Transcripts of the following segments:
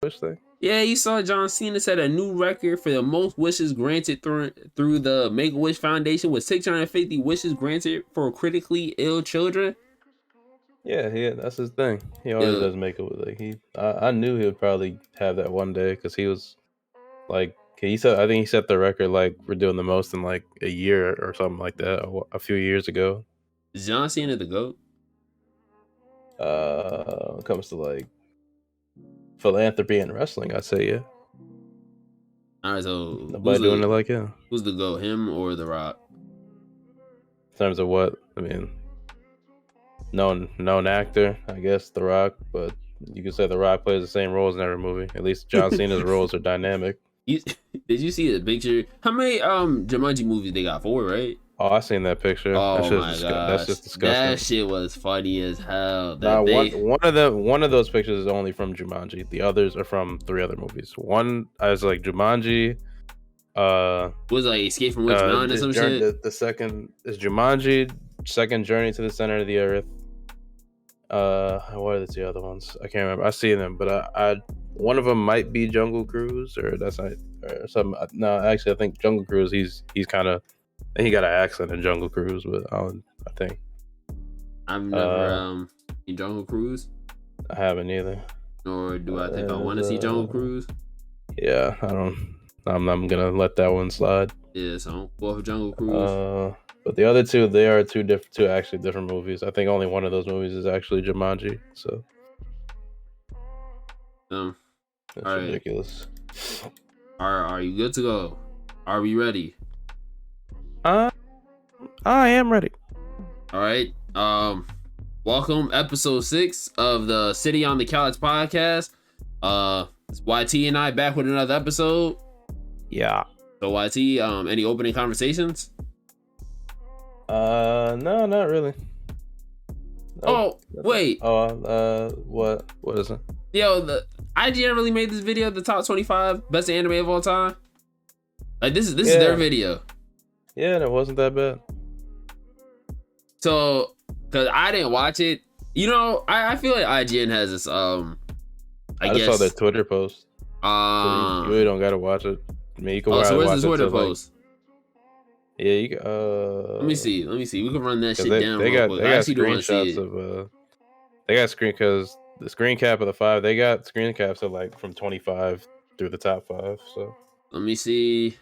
wish thing? Yeah, you saw John Cena set a new record for the most wishes granted through the Make-A-Wish Foundation with 650 wishes granted for critically ill children. Yeah, that's his thing. He always Yeah, does make it with like I knew he would probably have that one day because he was like I think he set the record like we're doing the most in like a year or something like that a few years ago. is John Cena the GOAT? When it comes to like philanthropy and wrestling, I'd say yeah. All right, so Nobody doing it like him. who's the GOAT, him or The Rock? In terms of what I mean, known actor, I guess The Rock, but you could say The Rock plays the same roles in every movie. At least John Cena's roles are dynamic. Did you see the picture? How many Jumanji movies they got? 4, right? Oh, I seen that picture. Oh my god, that's just disgusting. That shit was funny as hell. One of those pictures is only from Jumanji. The others are from 3 other movies. One is like Jumanji. Was like Escape from Witch Mountain or some shit. The second is Jumanji. Second, Journey to the Center of the Earth. What are the 2 other ones? I can't remember. I see them, but I one of them might be Jungle Cruise, or that's not, or something. No, actually, I think Jungle Cruise. He's kind of. He got an accent in Jungle Cruise, but I think I've never seen Jungle Cruise. I haven't either. Nor do I think I want to see Jungle Cruise. Yeah, I don't. I'm gonna let that one slide. Yeah, so I'm go for Jungle Cruise. But the other 2, they are two actually different movies. I think only one of those movies is actually Jumanji. So that's ridiculous. Are you good to go? Are we ready? I am ready. All right. Welcome, episode 6 of the City on the Couch podcast. It's YT and I back with another episode. Yeah. So YT, any opening conversations? No, not really. Oh, wait. What is it? Yo, the IGN really made this video, the top 25 best anime of all time. Like this is their video. Yeah, and it wasn't that bad. So, cause I didn't watch it, you know, I feel like IGN has this I just saw their Twitter post. So you really don't gotta watch it. I mean, you can so where's the Twitter post? Yeah, you let me see. We can run that shit down. They got screenshots of they got because the screen cap of the 5. They got screen caps of like from 25 through the top 5. So let me see.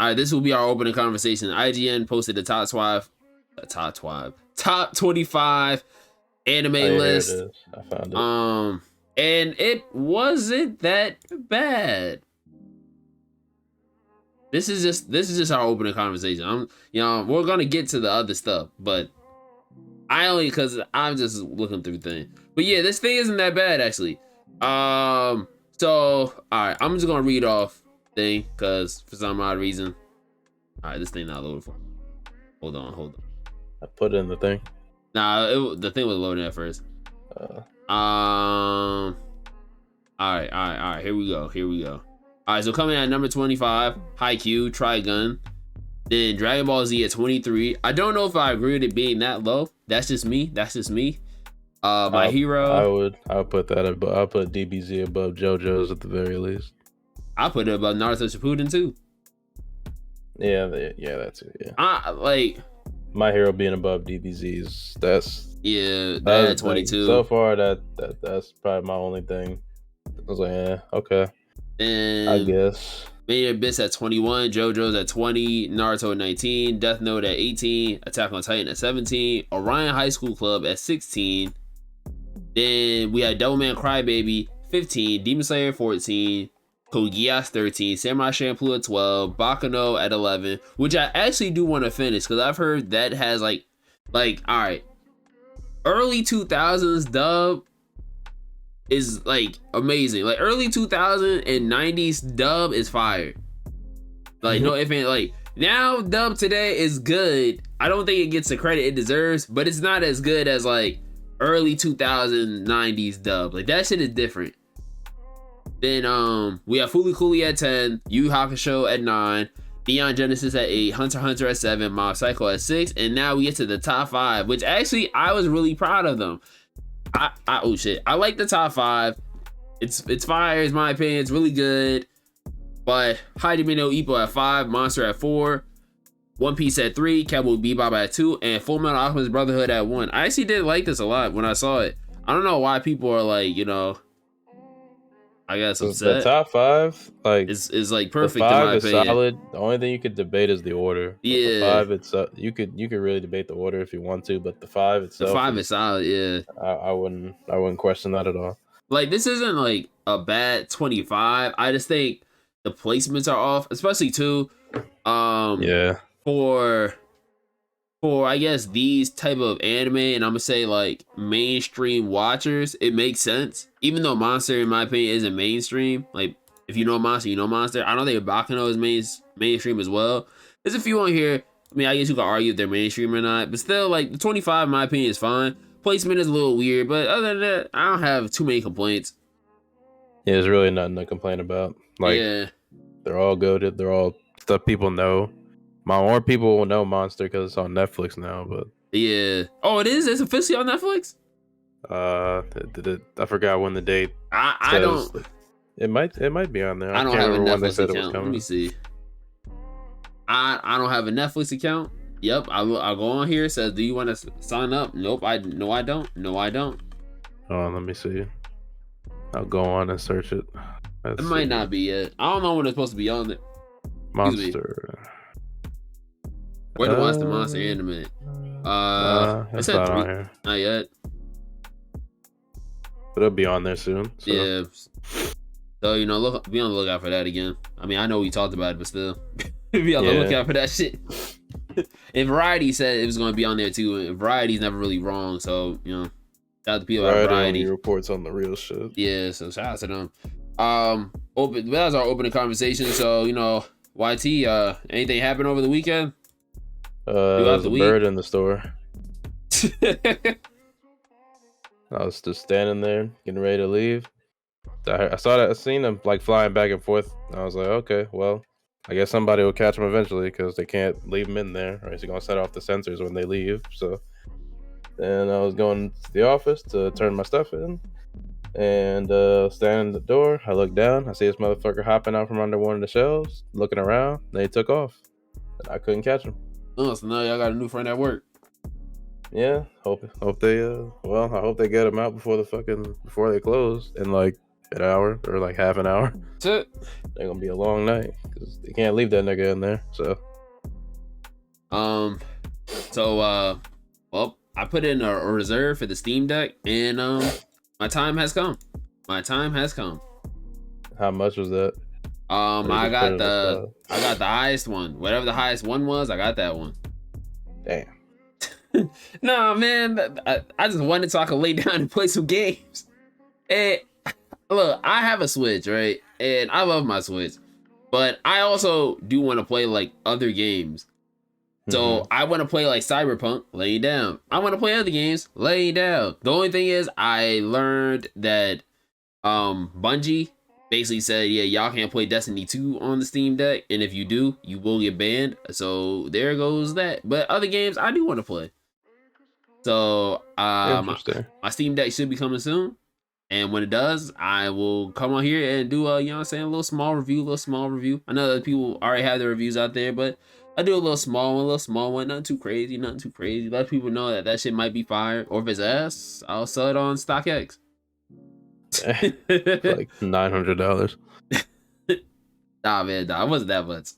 All right, this will be our opening conversation. IGN posted the top 25 anime list. Here it is. I found it. And it wasn't that bad. This is just our opening conversation. We're gonna get to the other stuff, but because I'm just looking through things. But yeah, this thing isn't that bad actually. So all right, I'm just gonna read off thing because for some odd reason, all right, this thing not loaded for. Hold on. I put it in the thing. Nah, the thing was loading at first. All right. Here we go. All right, so coming at number 25, Haikyuu, Trigun. Then Dragon Ball Z at 23. I don't know if I agree with it being that low. That's just me. My Hero. I would put that above. I'll put DBZ above JoJo's at the very least. I put it above Naruto Shippuden too. Yeah, that's it. Yeah. My Hero being above DBZ's. That's at 22. So far, that's probably my only thing. I was like, yeah, okay. And I guess. Made Abyss at 21, JoJo's at 20, Naruto at 19, Death Note at 18, Attack on Titan at 17, Orion High School Club at 16. Then we had Devilman Crybaby 15, Demon Slayer 14, Code Geass 13, Samurai Champloo at 12, Baccano at 11, which I actually do want to finish because I've heard that has like all right, early 2000s dub is like amazing. Like early 2000s and 90s dub is fire. Like no if ain't like now dub today is good. I don't think it gets the credit it deserves, but it's not as good as like early 2090s dub. Like that shit is different. Then we have Fooly Cooly at 10, Yu Yu Hakusho at 9, Neon Genesis at 8, Hunter x Hunter at 7, Mob Psycho at 6, and now we get to the top 5, which actually I was really proud of them. Oh shit, I like the top 5. It's fire, in my opinion. It's really good. But Hajime no Ippo at 5, Monster at 4, One Piece at 3, Cowboy Bebop at 2, and Full Metal Alchemist Brotherhood at 1. I actually did like this a lot when I saw it. I don't know why people are like, I guess upset. The top 5, like, is like perfect. The 5 in my is opinion. solid. The only thing you could debate is the order. But Yeah. The 5, it's you could really debate the order if you want to, but the 5 itself. The 5 is solid. Yeah. I wouldn't question that at all. Like, this isn't like a bad 25. I just think the placements are off, especially too. Yeah. For I guess these type of anime, and I'm gonna say like mainstream watchers, it makes sense. Even though Monster, in my opinion, isn't mainstream. Like, if you know Monster, you know Monster. I don't think Baccano is mainstream as well. There's a few on here. I mean, I guess you could argue if they're mainstream or not, but still, like, the 25, in my opinion, is fine. Placement is a little weird, but other than that, I don't have too many complaints. Yeah, there's really nothing to complain about. Like, yeah, they're all goated. They're all stuff people know. More people will know Monster because it's on Netflix now. But yeah. Oh, it is. It's officially on Netflix. I forgot when the date. I don't. It might be on there. I don't have a Netflix account. Let me see. I don't have a Netflix account. Yep, I'll go on here. It says, do you want to sign up? Nope. I don't. No, I don't. Oh, let me see. I'll go on and search it. It might not be it. I don't know when it's supposed to be on there. Monster. Where to watch the Monster anime? It's not on here. Not yet. But it'll be on there soon. So. Yeah. So, be on the lookout for that again. I mean, I know we talked about it, but still. Be on the lookout for that shit. And Variety said it was going to be on there too. And Variety's never really wrong. So, shout out to people at Variety. Reports on the real shit. Yeah, so shout out to them. That was our opening conversation. So, YT, anything happened over the weekend? There's a bird in the store. I was just standing there, getting ready to leave. I seen them like flying back and forth. I was like, okay, well, I guess somebody will catch them eventually because they can't leave them in there, or it's gonna set off the sensors when they leave. So then I was going to the office to turn my stuff in, and standing at the door, I look down, I see this motherfucker hopping out from under one of the shelves, looking around. They took off, and I couldn't catch him. Oh, so now y'all got a new friend at work. Yeah, hope they I hope they get him out before they close in like an hour or like half an hour. That's it. They're gonna be a long night because they can't leave that nigga in there. So, well, I put in a reserve for the Steam Deck, and my time has come. How much was that? I got the highest one. Whatever the highest one was, I got that one. Damn. Nah, man, I just wanted so I could lay down and play some games. And look, I have a Switch, right? And I love my Switch, but I also do want to play like other games. So I want to play like Cyberpunk, laying down. I want to play other games, laying down. The only thing is, I learned that Bungie basically said, yeah, y'all can't play Destiny 2 on the Steam Deck, and if you do, you will get banned. So there goes that. But other games I do want to play. So my Steam Deck should be coming soon. And when it does, I will come on here and do a little small review. I know that people already have their reviews out there, but I do a little small one, nothing too crazy. Let people know that shit might be fire. Or if it's ass, I'll sell it on StockX. Like $900. Nah, man, it wasn't that much.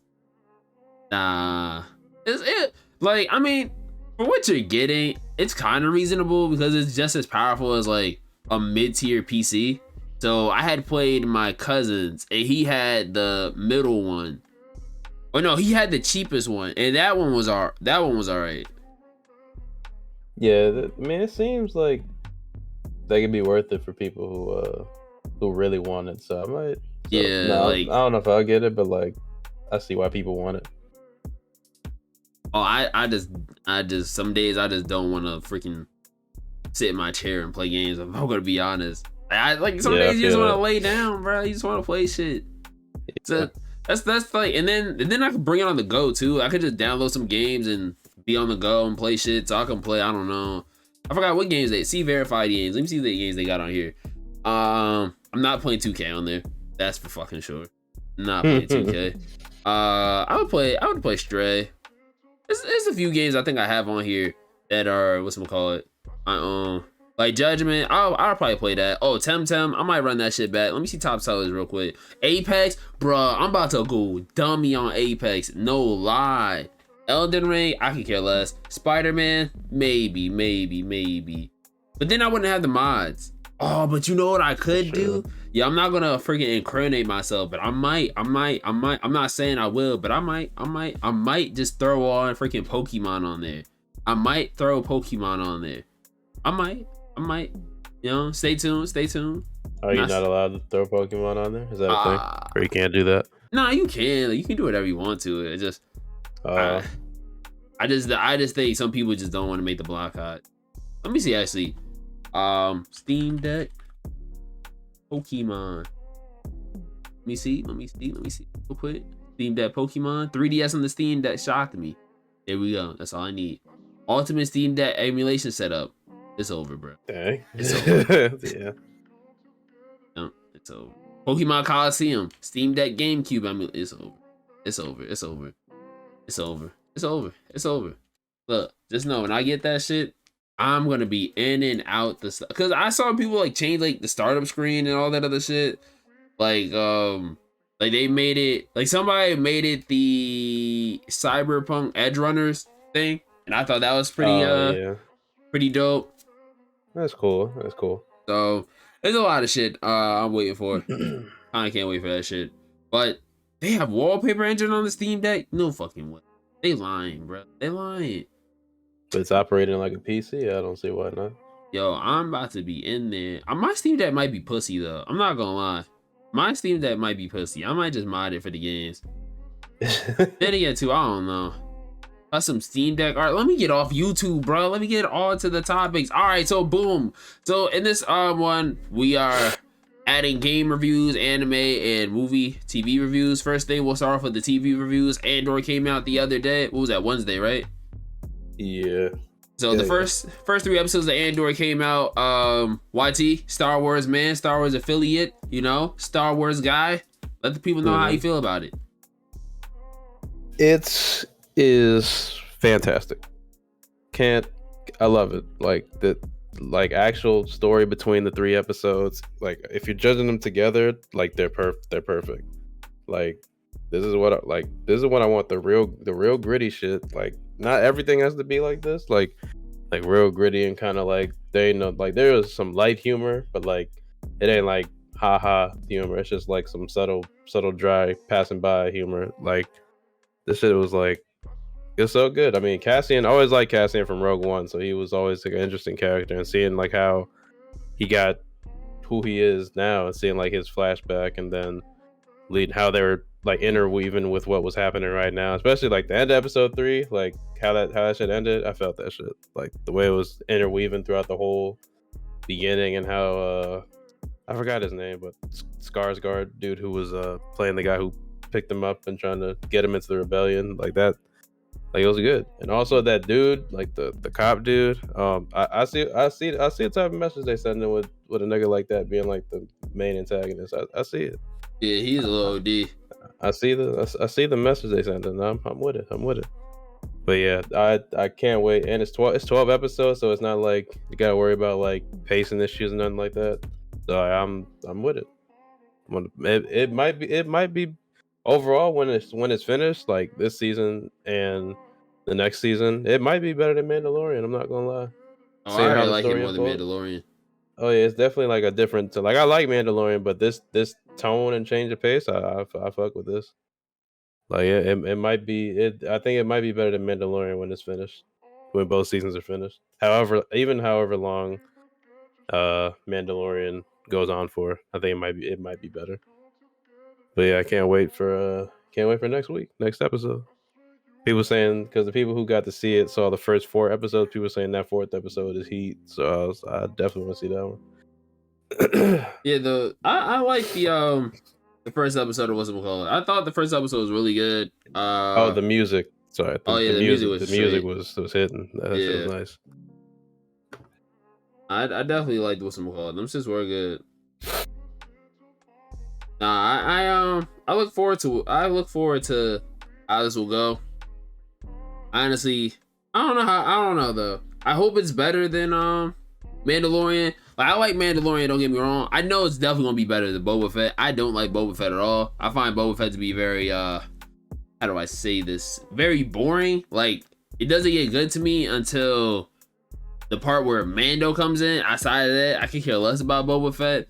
Nah, it's it. Like, I mean, for what you're getting, it's kind of reasonable because it's just as powerful as like a mid-tier PC. So I had played my cousin's, and he had the middle one. Oh no, he had the cheapest one, and that one was alright. Yeah, I mean, it seems like they could be worth it for people who really want it. So I might. I don't know if I'll get it, but like, I see why people want it. Oh, I just some days I just don't want to freaking sit in my chair and play games. If I'm gonna be honest, some days you just want to lay down, bro. You just want to play shit. So that's like, and then I could bring it on the go too. I could just download some games and be on the go and play shit. So I can play, I don't know, I forgot what games they see verified games. Let me see the games they got on here. I'm not playing 2K on there. That's for fucking sure. Not playing 2K. I would play Stray. There's a few games I think I have on here that are whatchamacallit. Like Judgment. I'll probably play that. Oh, Temtem. I might run that shit back. Let me see top sellers real quick. Apex, bruh. I'm about to go dummy on Apex. No lie. Elden Ring, I could care less. Spider-Man, maybe. But then I wouldn't have the mods. Oh, but you know what I could do? Yeah, I'm not gonna freaking incriminate myself, but I might. I'm not saying I will, but I might just throw on freaking Pokemon on there. I might throw Pokemon on there. I might. You know, stay tuned. Are you not allowed to throw Pokemon on there? Is that a thing? Or you can't do that? Nah, you can. Like, you can do whatever you want to. It just. I just think some people just don't want to make the block hot. Let me see actually. Steam Deck, Pokemon. Let me see. Real quick. Steam Deck Pokemon. 3DS on the Steam Deck shocked me. There we go. That's all I need. Ultimate Steam Deck emulation setup. It's over, bro. Dang. It's over. Yeah. No, it's over. Pokemon Coliseum. Steam Deck GameCube. I mean, it's over. It's over. Look, just know when I get that shit, I'm gonna be in and out the stuff. Cause I saw people like change like the startup screen and all that other shit. Like they made it like somebody made it the Cyberpunk Edge Runners thing, and I thought that was pretty dope. That's cool. So there's a lot of shit I'm waiting for. I can't wait for that shit. But they have wallpaper engine on the Steam Deck? No fucking way. They lying, bro. They lying. But it's operating like a PC. I don't see why not. Yo, I'm about to be in there. My Steam Deck might be pussy though. I'm not gonna lie. My Steam Deck might be pussy. I might just mod it for the games. Then again, too, I don't know. That's some Steam Deck. All right, let me get off YouTube, bro. Let me get on to the topics. All right, so boom. So in this one, we are adding game reviews, anime, and movie TV reviews. First thing, we'll start off with the TV reviews. Andor came out the other day. What was that, Wednesday, right? Yeah. So the first 3 episodes of Andor came out. YT, Star Wars man, Star Wars affiliate, you know, Star Wars guy. Let the people know how you feel about it. It is fantastic. I love it. Like the actual story between the 3 episodes. Like if you're judging them together, like they're perfect. Like this is what I want. The real gritty shit. Like not everything has to be like this. Like real gritty and kind of like there is some light humor, but like it ain't like haha humor. It's just like some subtle dry passing by humor. Like this shit was like it's so good. I mean, Cassian, I always liked Cassian from Rogue One, so he was always like an interesting character, and seeing like how he got who he is now and seeing like his flashback and then how they were like interweaving with what was happening right now, especially like the end of episode 3, like how that shit ended. I felt that shit, like the way it was interweaving throughout the whole beginning, and how I forgot his name, but Skarsgård dude who was playing the guy who picked him up and trying to get him into the rebellion, like that, like it was good. And also that dude, like the cop dude, I see the type of message they send in with a nigga like that being like the main antagonist. I see it. Yeah, he's a little OD. I see the message they send, and I'm with it. But yeah, I can't wait. And it's 12 episodes, so it's not like you gotta worry about like pacing issues and nothing like that. So I'm with it. It might be overall when it's finished, like this season and the next season, it might be better than Mandalorian. I'm not gonna lie. Oh, I already like it more than Mandalorian. Oh yeah, it's definitely like a different. Like I like Mandalorian, but this tone and change of pace, I fuck with this. Like it might be. I think it might be better than Mandalorian when it's finished, when both seasons are finished. However long, Mandalorian goes on for, I think it might be better. But yeah, I can't wait for next episode. People saying, because the people who got to see it saw the first 4 episodes, people saying that 4th episode is heat. So I definitely want to see that one. Yeah, I like the first episode of whatchamacallit. I thought the first episode was really good. The music. Sorry. The music was was hitting. That shit was nice. I definitely liked what's called. Them shits were good. Nah, I look forward to how this will go. Honestly, I don't know though. I hope it's better than Mandalorian. Like, I like Mandalorian, don't get me wrong. I know it's definitely gonna be better than Boba Fett. I don't like Boba Fett at all. I find Boba Fett to be very how do I say this? Very boring. Like, it doesn't get good to me until the part where Mando comes in. Outside of that, I could care less about Boba Fett.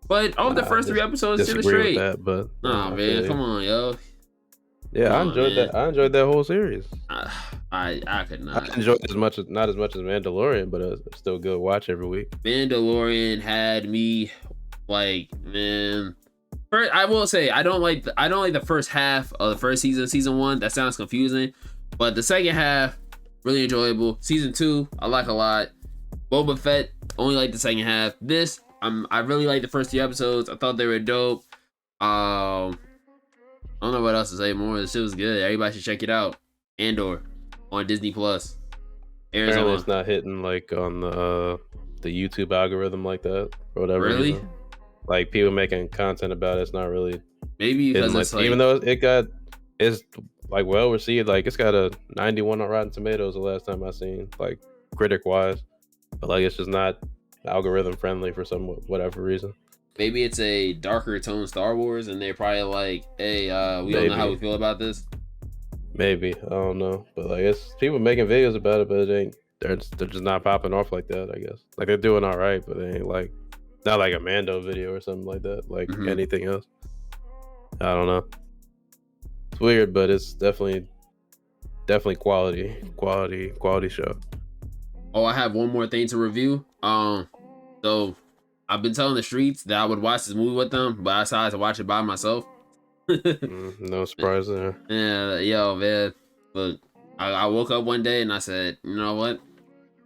But all the first 3 episodes, shit was straight. With that, but nah, man, come on, yo. Yeah, I enjoyed that. I enjoyed that whole series. I could not. I enjoyed not as much as Mandalorian, but it's still good watch every week. Mandalorian had me like, man. First, I will say I don't like the first half of the first season 1. That sounds confusing, but the second half really enjoyable. Season 2 I like a lot. Boba Fett only like the second half. This I really like the first 3 episodes. I thought they were dope. I don't know what else to say more. This shit was good. Everybody should check it out. Andor on Disney Plus. Arizona. Apparently it's not hitting like on the YouTube algorithm like that or whatever. Really? Reason. Like people making content about it, it's not really. Maybe because it's like, even though it's like well received. Like it's got a 91 on Rotten Tomatoes the last time I seen, like critic wise, but like it's just not algorithm friendly for whatever reason. Maybe it's a darker tone Star Wars, and they're probably like, "Hey, we don't know how we feel about this." Maybe, I don't know, but like it's people making videos about it, but it ain't. They're just not popping off like that. I guess like they're doing all right, but they ain't like not like a Mando video or something like that. Like anything else, I don't know. It's weird, but it's definitely quality show. Oh, I have one more thing to review. So I've been telling the streets that I would watch this movie with them, but I decided to watch it by myself. No surprise there. Yeah, yo, man. Look, I woke up one day and I said, you know what?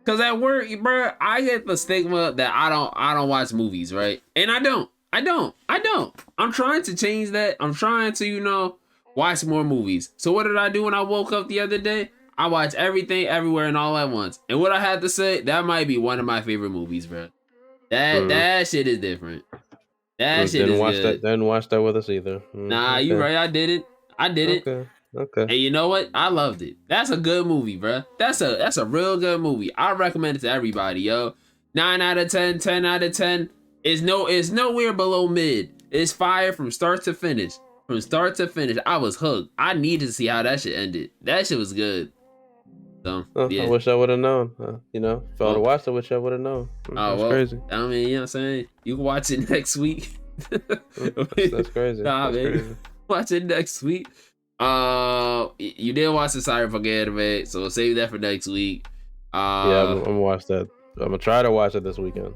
Cause at work, bro, I get the stigma that I don't watch movies, right? And I don't. I'm trying to change that. I'm trying to, watch more movies. So what did I do when I woke up the other day? I watched everything, everywhere, and all at once. And what I had to say, that might be one of my favorite movies, bro. That shit is different. That shit is good. Didn't watch that with us either. Nah, okay. You right. I did it. Okay. And you know what? I loved it. That's a good movie, bro. That's a real good movie. I recommend it to everybody, yo. 9 out of 10, 10 out of 10. It's nowhere below mid. It's fire from start to finish. From start to finish, I was hooked. I needed to see how that shit ended. That shit was good. So, yeah. I wish I would have known. If I would have watched it, I wish I would have known. That's crazy. I mean, you know what I'm saying? You can watch it next week. That's crazy. Nah, that's man. crazy. Watch it next week. You did watch the Cyberpunk anime, so save that for next week. Yeah, I'm gonna watch that. I'm gonna try to watch it this weekend.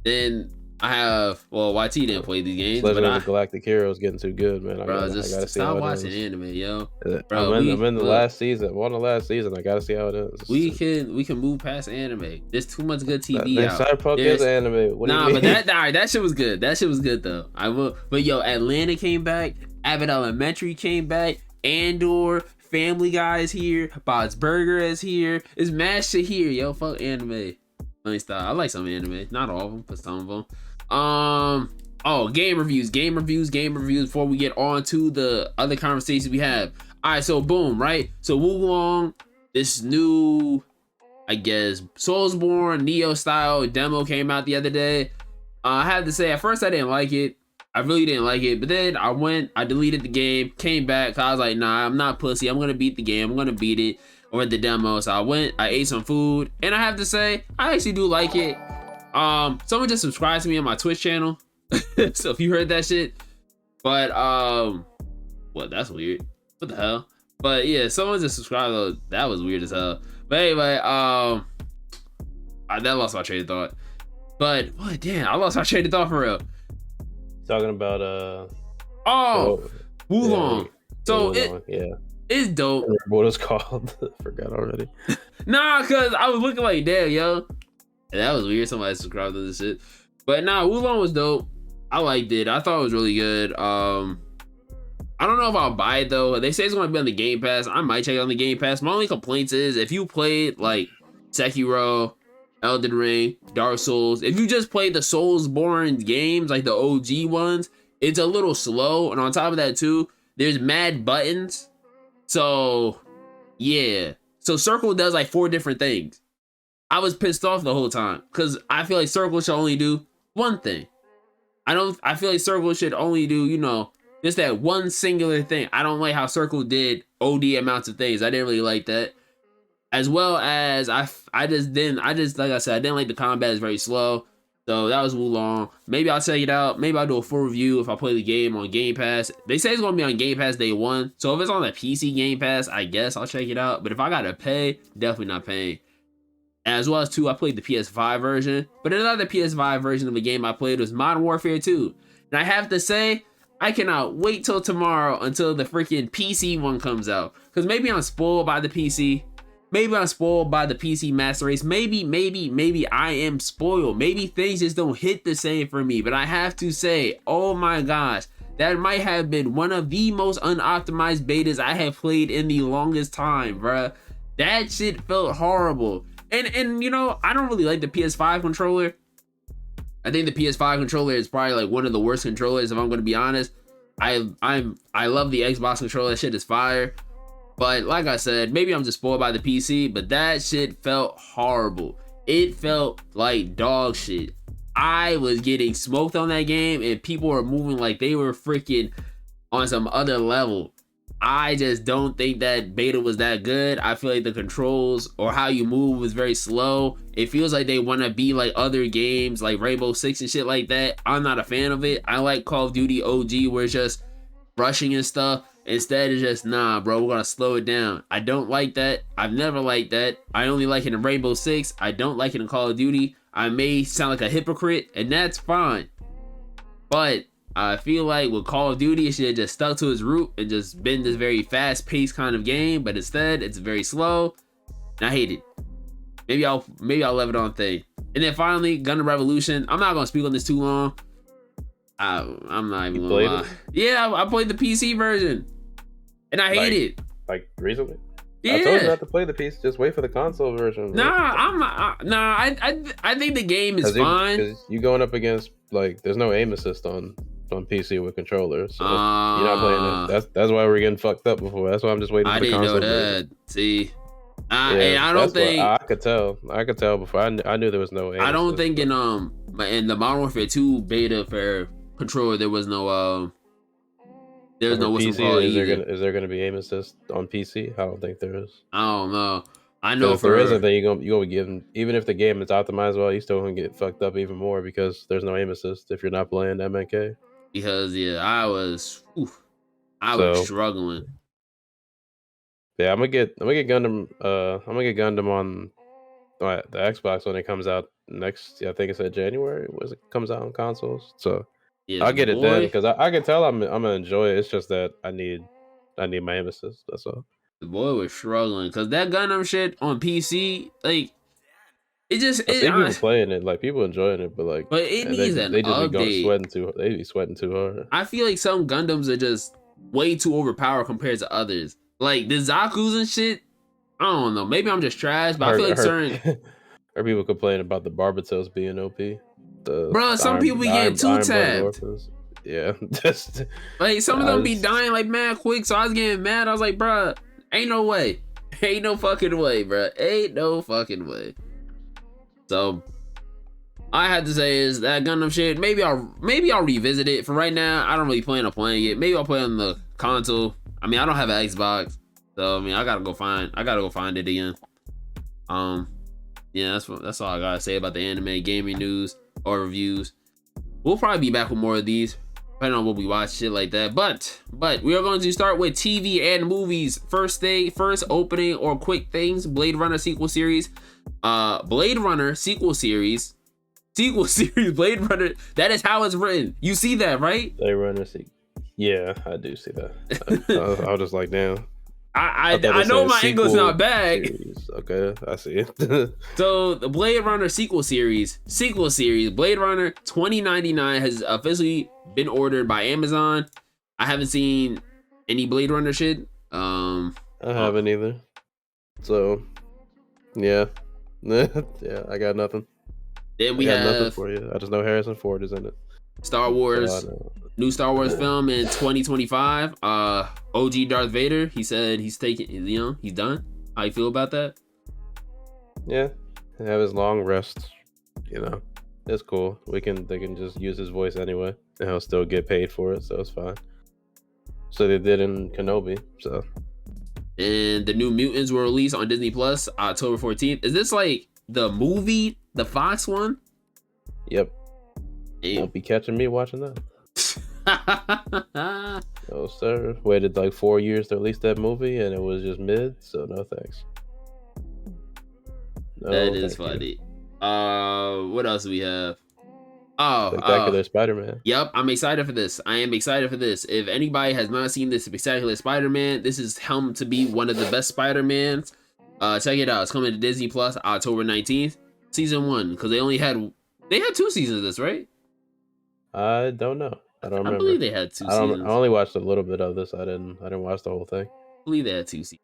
Then I have YT didn't play these games, Legend of the Galactic Heroes getting too good, man. I gotta see stop how watching anime, yo. Bro, I'm in the last season. One of the last season. I gotta see how it is. We can move past anime. There's too much good TV out. Cyberpunk is anime. But that shit was good. That shit was good though. I will. But yo, Atlanta came back. Abbott Elementary came back. Andor, Family Guy is here. Bob's Burger is here. It's mad shit here, yo. Fuck anime. Let me stop. I like some anime. Not all of them, but some of them. Game reviews before we get on to the other conversations we have. All right, so boom, right? So Wulong, this new, I guess, Soulsborne Neo style demo came out the other day. I have to say, at first I didn't like it. I really didn't like it, but then I deleted the game, came back, cause I was like, nah, I'm not pussy. I'm gonna beat the game. I'm gonna beat it or the demo. So I ate some food, and I have to say, I actually do like it. Someone just subscribed to me on my Twitch channel. So if you heard that shit, but what? That's weird. What the hell? But yeah, someone just subscribed though. That was weird as hell. But anyway, that lost my train of thought. But what? Damn, I lost my train of thought for real. Talking about Wulong. So it's dope. What it's called? I forgot already. Nah, cause I was looking like, damn, yo. And that was weird. Somebody subscribed to this shit. But nah, Wulong was dope. I liked it. I thought it was really good. I don't know if I'll buy it though. They say it's gonna be on the Game Pass. I might check it on the Game Pass. My only complaints is if you played like Sekiro Elden Ring, Dark Souls. If you just play the Soulsborne games, like the OG ones, it's a little slow. And on top of that too, there's mad buttons. So yeah. So Circle does like 4 different things. I was pissed off the whole time because I feel like Circle should only do one thing. I feel like Circle should only do, you know, just that one singular thing. I don't like how Circle did OD amounts of things. I didn't really like that. As well as like I said, I didn't like the combat. It's very slow. So that was Wulong. Maybe I'll check it out. Maybe I'll do a full review if I play the game on Game Pass. They say it's gonna be on Game Pass day 1. So if it's on the PC Game Pass, I guess I'll check it out. But if I gotta pay, definitely not paying. As well as too, I played the PS5 version. But another PS5 version of the game I played was Modern Warfare 2. And I have to say, I cannot wait till tomorrow until the freaking PC one comes out. Because maybe I'm spoiled by the PC. Maybe I'm spoiled by the PC Master Race. Maybe I am spoiled. Maybe things just don't hit the same for me. But I have to say, oh my gosh, that might have been one of the most unoptimized betas I have played in the longest time, bruh. That shit felt horrible. And you know, I don't really like the PS5 controller. I think the PS5 controller is probably like one of the worst controllers, if I'm gonna be honest. I love the Xbox controller. That shit is fire. But like I said, maybe I'm just spoiled by the PC, but that shit felt horrible. It felt like dog shit. I was getting smoked on that game and people were moving like they were freaking on some other level. I just don't think that beta was that good. I feel like the controls or how you move was very slow. It feels like they want to be like other games like Rainbow Six and shit like that. I'm not a fan of it. I like Call of Duty OG where it's just rushing and stuff. Instead it's just, nah, bro, we're gonna slow it down. I don't like that. I've never liked that. I only like it in Rainbow Six. I don't like it in Call of Duty. I may sound like a hypocrite, and that's fine. But I feel like with Call of Duty, it should have just stuck to its root and just been this very fast-paced kind of game. But instead, it's very slow. And I hate it. Maybe I'll leave it on thing. And then finally, Gundam Revolution. I'm not gonna speak on this too long. I'm not even gonna lie. Yeah, I played the PC version, and I hate it. Like recently? Yeah. I told you not to play the PC. Just wait for the console version. Nah, I'm not. Nah, I think the game is fine. Because you going up against like there's no aim assist on PC with controllers, so you're not playing it. That's why we're getting fucked up before. That's why I'm just waiting for the console version. I didn't know that. See, and I don't think I could tell before. I knew there was no aim. I don't think in the Modern Warfare 2 beta for controller there was no there's no what's PC. Is there gonna be aim assist on PC? I don't think there is. I don't know. I know if there isn't, then you're gonna be getting, even if the game is optimized well, you still gonna get fucked up even more because there's no aim assist if you're not playing MNK. Because yeah, I was struggling. Yeah, I'm gonna get Gundam. I'm gonna get Gundam on the Xbox when it comes out next. I think it's in January. It comes out on consoles. So yes, I'll get it then because I can tell I'm gonna enjoy it. It's just that I need my aim assist. That's all. The boy was struggling because that Gundam shit on PC, like it just. I see people playing it, like people enjoying it, but like, it needs an update. They be sweating too hard. I feel like some Gundams are just way too overpowered compared to others. Like the Zaku's and shit. I don't know. Maybe I'm just trash, but I feel like certain. Or people complain about the Barbitels being OP. Bro, some people be getting two tapped. Yeah, just like some of them be dying like mad quick. So I was getting mad. I was like, bro, ain't no way. Ain't no fucking way, bro. Ain't no fucking way. So all I had to say is that Gundam shit. Maybe I'll revisit it. For right now, I don't really plan on playing it. Maybe I'll play on the console. I mean, I don't have an Xbox, so I mean, I gotta go find it again. Yeah, that's all I gotta say about the anime gaming news or reviews. We'll probably be back with more of these, depending on what we watch, shit like that. But we are going to start with TV and movies. First opening or quick things. Blade Runner sequel series. Blade Runner sequel series. Blade Runner. That is how it's written. You see that, right? Blade Runner sequel. Yeah, I do see that. I was just like, damn. I know my English not bad. Series. Okay, I see it. So the Blade Runner sequel series, Blade Runner 2099 has officially been ordered by Amazon. I haven't seen any Blade Runner shit. I haven't either. So, yeah. Yeah, I got nothing. Then I we got nothing have for you. I just know Harrison Ford is in it. Star So I Wars, know. new Star Wars film in 2025. OG Darth Vader. He said he's taking, he's done. How you feel about that? Yeah, have his long rest. You know, it's cool. They can just use his voice anyway, and he'll still get paid for it, so it's fine. So they did in Kenobi. So And the New Mutants were released on Disney Plus October 14th. Is this like the movie, the Fox one? yep, Damn. won't be catching me watching that. No sir. Waited like 4 years to release that movie, and it was just mid. So no thanks. No, That is thank you. funny. What else do we have? Oh, Spectacular Spider-Man. yep, I'm excited for this. I am excited for this. If anybody has not seen this Spectacular Spider-Man, this is helmed to be one of the best Spider-Mans. Check it out. It's coming to Disney Plus October 19th. Season 1, because they had 2 seasons of this, right? I don't know. I don't remember. I believe they had 2 I seasons. only watched a little bit of this. I didn't watch the whole thing. I believe they had 2 seasons.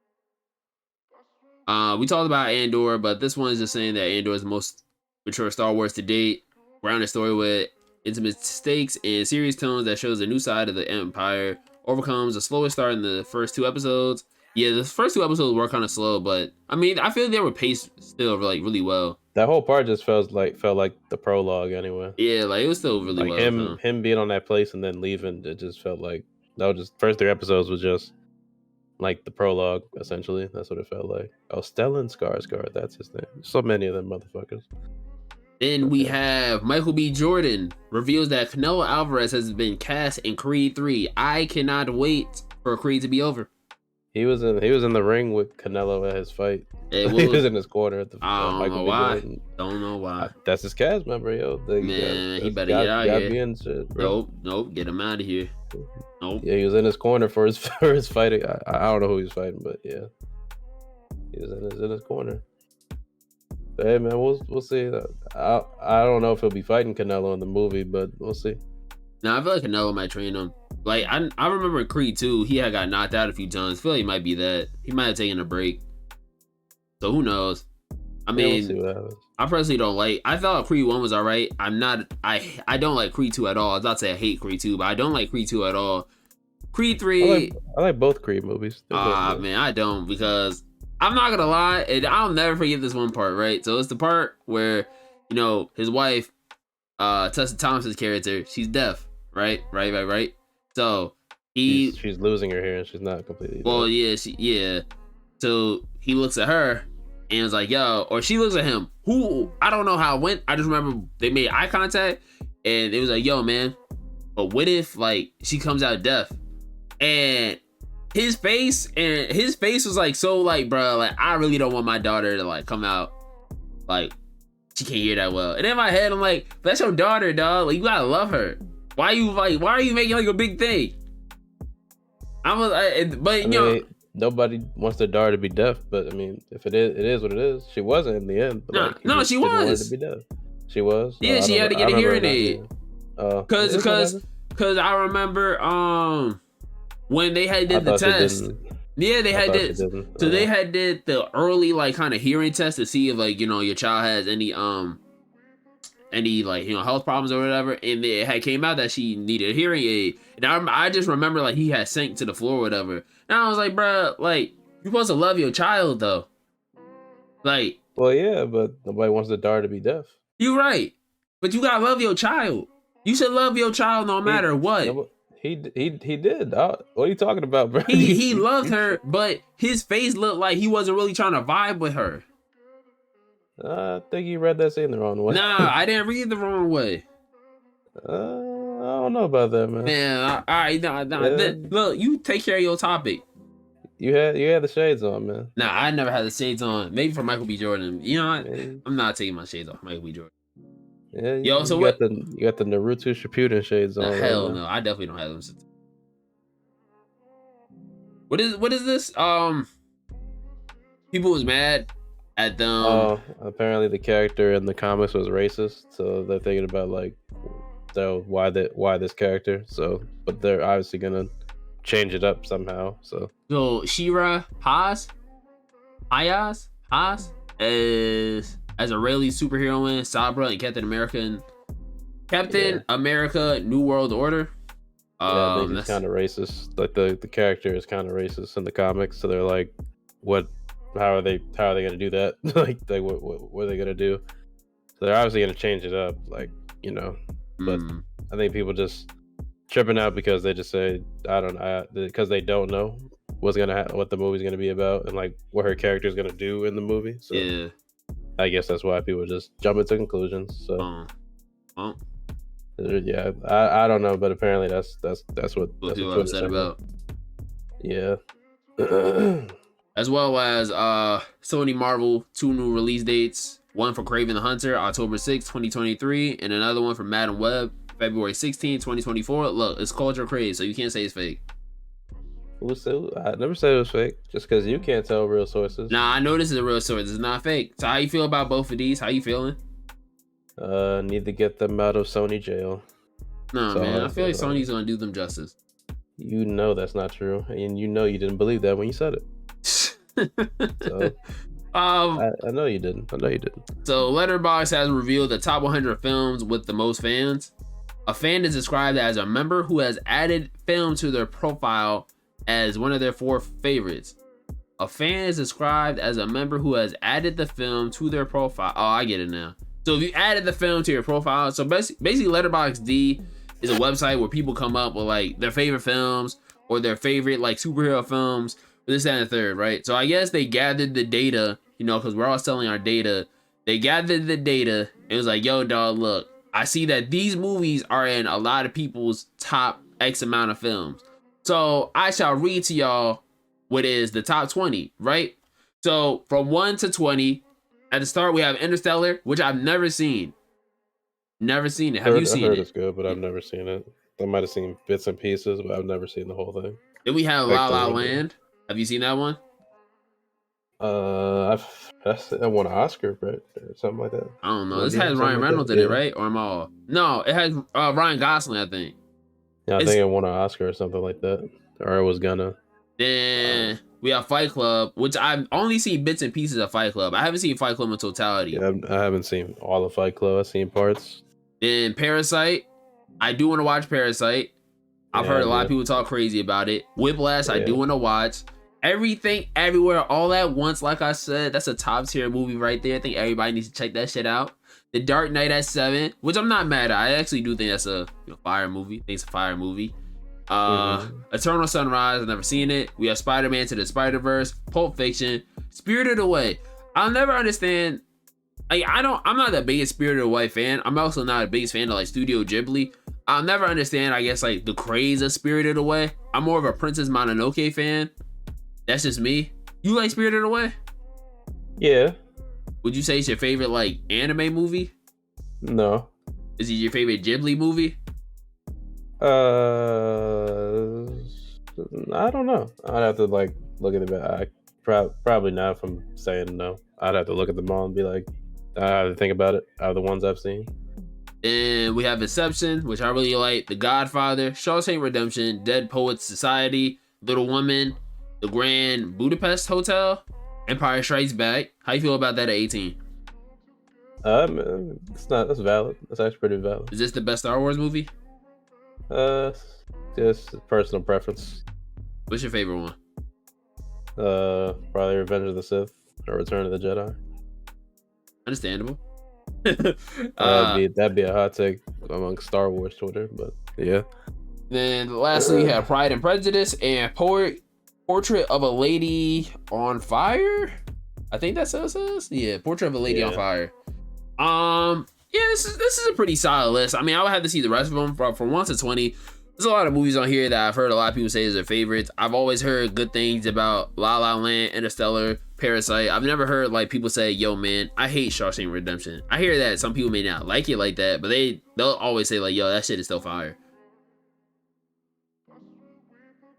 We talked about Andor, but this one is just saying that Andor is the most mature Star Wars to date. Grounded story with intimate stakes and serious tones that shows a new side of the Empire. Overcomes a slower start in the first 2 episodes. Yeah, the first 2 episodes were kind of slow, but I mean, I feel like they were paced still like really well. That whole part just felt like the prologue anyway. Yeah, like it was still really Like well. him being on that place and then leaving, it just felt like that was just first 3 episodes was just like the prologue essentially. That's what it felt like. Oh, Stellan Skarsgård, that's his name. So many of them motherfuckers. Then we have Michael B. Jordan reveals that Canelo Alvarez has been cast in Creed 3. I cannot wait for Creed to be over. He was in the ring with Canelo at his fight. He was in his corner at the I don't know why. Don't know why. That's his cast member, yo. Man, he better get out of here. Shit, bro. Nope, get him out of here. Nope. Yeah, he was in his corner for his fighting. I don't know who he was fighting, but yeah, he was in his corner. But hey man, we'll see. I don't know if he'll be fighting Canelo in the movie, but we'll see. Now I feel like Canelo might train him. Like I remember in Creed 2, he had got knocked out a few times. I feel like he might be that. He might have taken a break. So who knows? I mean, we'll see what happens. I personally don't like. I thought Creed 1 was alright. I don't like Creed 2 at all. I was about to say I hate Creed 2, but I don't like Creed 2 at all. Creed 3. I like both Creed movies. Man, I don't, because I'm not gonna lie, and I'll never forget this one part, right? So it's the part where, his wife, Tessa Thompson's character, she's deaf, right? So she's losing her hearing. She's not completely deaf. Well, yeah. So he looks at her and is like, yo, or she looks at him. Who, I don't know how it went. I just remember they made eye contact and it was like, yo, man, but what if like she comes out deaf? And his face was like, so like, bro, like I really don't want my daughter to like come out like she can't hear that well. And in my head, I'm like, that's your daughter, dog. Like you gotta love her. Why are you making like a big thing? Nobody wants their daughter to be deaf, but I mean, if it is what it is. She wasn't in the end. But no, she was. Want her to be deaf. She was. Yeah, she had to get a hearing aid. Cause I remember when they had did the test. Yeah, they had did. So they had did the early like kind of hearing test to see if like your child has any like health problems or whatever, and it had came out that she needed a hearing aid. And I just remember like he had sank to the floor or whatever. And I was like, bro, like you're supposed to love your child though. Like, well, yeah, but nobody wants their daughter to be deaf. You're right, but you gotta love your child. You should love your child no matter what. He did. What are you talking about, bro? He loved her, but his face looked like he wasn't really trying to vibe with her. I think you read that scene the wrong way. Nah, I didn't read the wrong way. I don't know about that, man. Man, all right, nah. Yeah. Look, you take care of your topic. You had the shades on, man. Nah, I never had the shades on. Maybe for Michael B. Jordan. You know what? I'm not taking my shades off, Michael B. Jordan. Yeah, you got the Naruto Shippuden shades on. Hell no, I definitely don't have them. What is this? People was mad at them. Oh, apparently the character in the comics was racist, so they're thinking about like, so why this character? So, but they're obviously gonna change it up somehow. So Shira Haas is as a Rayleigh superhero in Sabra and Captain Yeah. America New World Order. Yeah, I think he's That's kind of racist. Like the character is kind of racist in the comics, so they're like, what? How are they gonna do that? What are they gonna do? So they're obviously gonna change it up, like But I think people just tripping out because they just say I don't know because they don't know what the movie's gonna be about and like what her character is gonna do in the movie. So yeah. I guess that's why people just jump into conclusions. So Well, yeah, I don't know, but apparently that's what people Twitter's upset saying. about. Yeah. As well as Sony Marvel 2 new release dates. One for Kraven the Hunter, October 6, 2023, and another one for Madam Web, February 16, 2024. Look, it's culture craze, so you can't say it's fake. I never said it was fake, just because you can't tell real sources. Nah, I know this is a real source. It's not fake. So how you feel about both of these? How you feeling? Need to get them out of Sony jail. No, man. I feel like Sony's gonna do them justice. You know that's not true, and you know you didn't believe that when you said it. So I know you didn't. I know you didn't. So Letterboxd has revealed the top 100 films with the most fans. A fan is described as a member who has added film to their profile as one of their 4 favorites. A fan is described as a member who has added the film to their profile. Oh, I get it now. So if you added the film to your profile, so basically Letterboxd is a website where people come up with like their favorite films or their favorite like superhero films, this, that, and the third, right? So I guess they gathered the data, because we're all selling our data. They gathered the data and it was like, yo, dog, look, I see that these movies are in a lot of people's top X amount of films. So I shall read to y'all what is the top 20, right? So from 1 to 20, at the start we have Interstellar, which I've never seen. Never seen it. Have you seen it? I heard it's good, but I've never seen it. I might have seen bits and pieces, but I've never seen the whole thing. Then we have La La Land. Have you seen that one? I won an Oscar, right, or something like that. I don't know. This has Ryan Reynolds in it, right? Or am I all? No, it has Ryan Gosling, I think. Yeah, I think it won an Oscar or something like that, or it was gonna. Then we have Fight Club, which I've only seen bits and pieces of Fight Club. I haven't seen Fight Club in totality. Yeah, I haven't seen all of Fight Club. I've seen parts. Then Parasite. I do want to watch Parasite. I've heard a lot of people talk crazy about it. Whiplash, I do want to watch. Everything, Everywhere, All at Once, like I said, that's a top tier movie right there. I think everybody needs to check that shit out. The Dark Knight at 7, which I'm not mad at. I actually do think that's a fire movie. I think it's a fire movie. Eternal Sunrise, I've never seen it. We have Spider-Man to the Spider-Verse, Pulp Fiction, Spirited Away. I'll never understand. I'm not the biggest Spirited Away fan. I'm also not the biggest fan of like Studio Ghibli. I'll never understand, I guess, like the craze of Spirited Away. I'm more of a Princess Mononoke fan. That's just me. You like Spirited Away? Yeah. Would you say it's your favorite like anime movie? No. Is it your favorite Ghibli movie? I don't know. I'd have to like look at it. Probably not. If I'm saying no, I'd have to look at them all and be like, I have to think about it. Out of the ones I've seen. And we have Inception, which I really like. The Godfather, Shawshank Redemption, Dead Poets Society, Little Woman, The Grand Budapest Hotel, Empire Strikes Back. How you feel about that at 18? That's valid. That's actually pretty valid. Is this the best Star Wars movie? Just personal preference. What's your favorite one? Probably Revenge of the Sith or Return of the Jedi. Understandable. That'd be a hot take among Star Wars Twitter, but yeah. Then lastly, you have Pride and Prejudice and Portrait of a Lady on Fire. I think that's what it says. Yeah, Portrait of a Lady on Fire. Yeah, this is a pretty solid list. I mean, I would have to see the rest of them from 1 to 20. There's a lot of movies on here that I've heard a lot of people say is their favorites. I've always heard good things about La La Land, Interstellar, Parasite. I've never heard like people say, yo man, I hate Shawshank Redemption. I hear that some people may not like it like that, but they'll always say like, yo, that shit is still fire.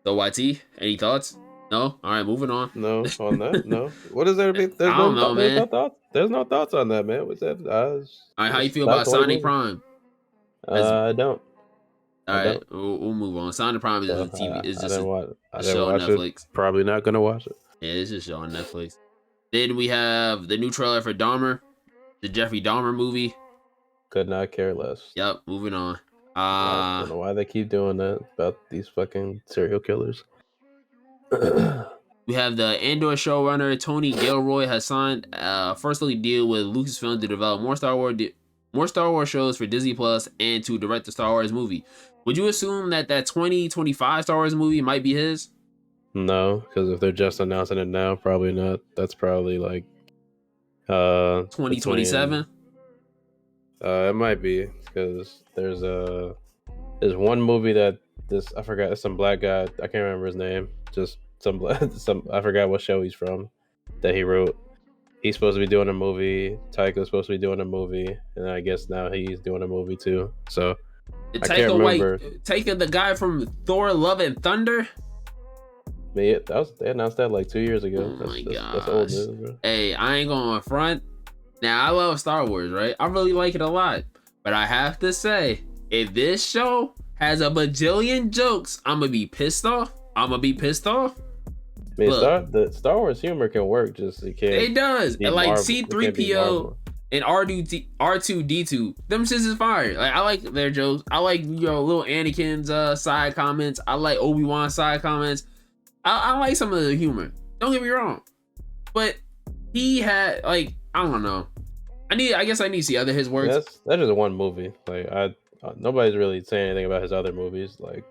So YT, any thoughts? No? All right, moving on. No, on that, no. What is there to be? There's no thoughts. There's no thoughts on that, man. What's that? All right, how you feel about Sonic Prime? I don't. All right, we'll move on. Sonic Prime is a TV. It's just a show on Netflix. Probably not gonna watch it. Yeah, it's just a show on Netflix. Then we have the new trailer for Dahmer. The Jeffrey Dahmer movie. Could not care less. Yep. Moving on. I don't know why they keep doing that about these fucking serial killers. We have the Andor showrunner Tony Gilroy has signed a first-look deal with Lucasfilm to develop more Star Wars shows for Disney Plus and to direct the Star Wars movie. Would you assume that 2025 Star Wars movie might be his? No, because if they're just announcing it now, probably not. That's probably like 2027. It might be because there's one movie that I forgot, it's some black guy, I can't remember his name, just some I forgot what show he's from that he wrote. He's supposed to be doing a movie. Taika's supposed to be doing a movie, and I guess now he's doing a movie too. So I can't remember. Taika, the guy from Thor: Love and Thunder. They announced that like 2 years ago. Oh my gosh. That's old news, bro. Hey, I ain't going front. Now I love Star Wars, right? I really like it a lot, but I have to say, if this show has a bajillion jokes, I'm gonna be pissed off. I mean, the Star Wars humor can work, just it can't. It does. And like C-3PO and R2D2, them shits is fire. Like I like their jokes. I like little Anakin's side comments. I like Obi-Wan's side comments. I like some of the humor. Don't get me wrong, but he had like I don't know. I guess I need to see other his works. That's just one movie. Like nobody's really saying anything about his other movies. Like.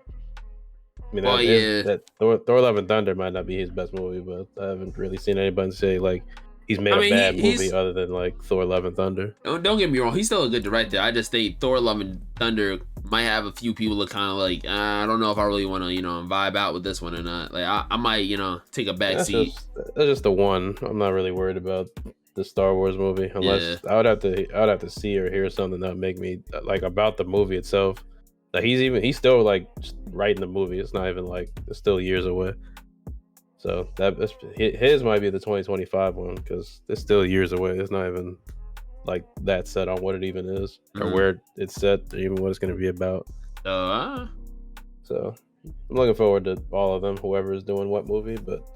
I mean, that Thor: Love and Thunder might not be his best movie, but I haven't really seen anybody say like he's made a bad movie other than like Thor: Love and Thunder. Don't get me wrong, he's still a good director. I just think Thor: Love and Thunder might have a few people that kind of like I don't know if I really want to vibe out with this one or not. Like I might take a back seat. That's just the one. I'm not really worried about the Star Wars movie unless I would have to see or hear something that would make me like about the movie itself. Like he's still like writing the movie. It's not even like it's still years away. So his might be the 2025 one because it's still years away. It's not even like that set on what it even is or where it's set or even what it's going to be about. So I'm looking forward to all of them, whoever is doing what movie. But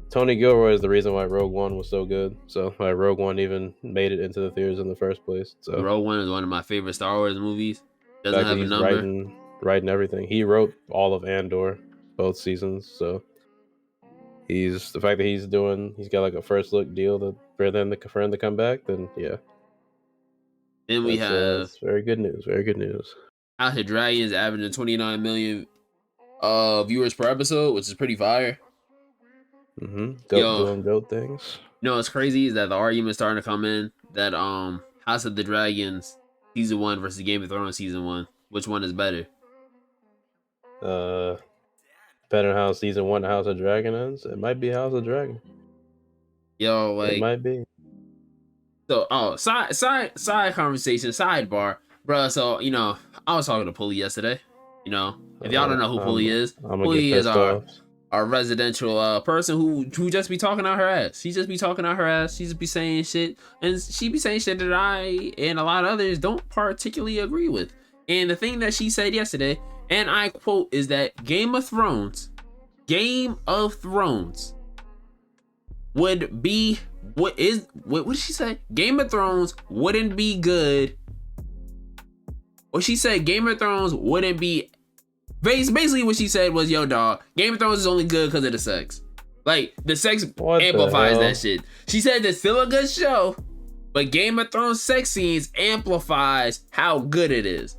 Tony Gilroy is the reason why Rogue One was so good. So why Rogue One even made it into the theaters in the first place. So Rogue One is one of my favorite Star Wars movies. Doesn't have a number. Writing everything. He wrote all of Andor, both seasons. So the fact that he's got like a first look deal for him to come back. Then yeah. Then we have very good news. Very good news. House of Dragons averaging 29 million viewers per episode, which is pretty fire. Doing dope things. What's crazy is that the argument's starting to come in that House of the Dragons season 1 versus Game of Thrones season 1. Which one is better? Depending on how season 1 House of Dragon ends, it might be House of Dragon. It might be. So, side conversation, sidebar, bro. So, I was talking to Pulley yesterday. If y'all don't know who Pulley is, Pulley is our residential person who just be talking out her ass. She just be talking out her ass. She just be saying shit, and she be saying shit that I and a lot of others don't particularly agree with. And the thing that she said yesterday, and I quote, is that Game of Thrones would be what did she say? Game of Thrones wouldn't be good. What she said, Game of Thrones wouldn't be. Basically, what she said was, "Yo, dog, Game of Thrones is only good because of the sex. Like the sex amplifies that shit." She said it's still a good show, but Game of Thrones sex scenes amplifies how good it is.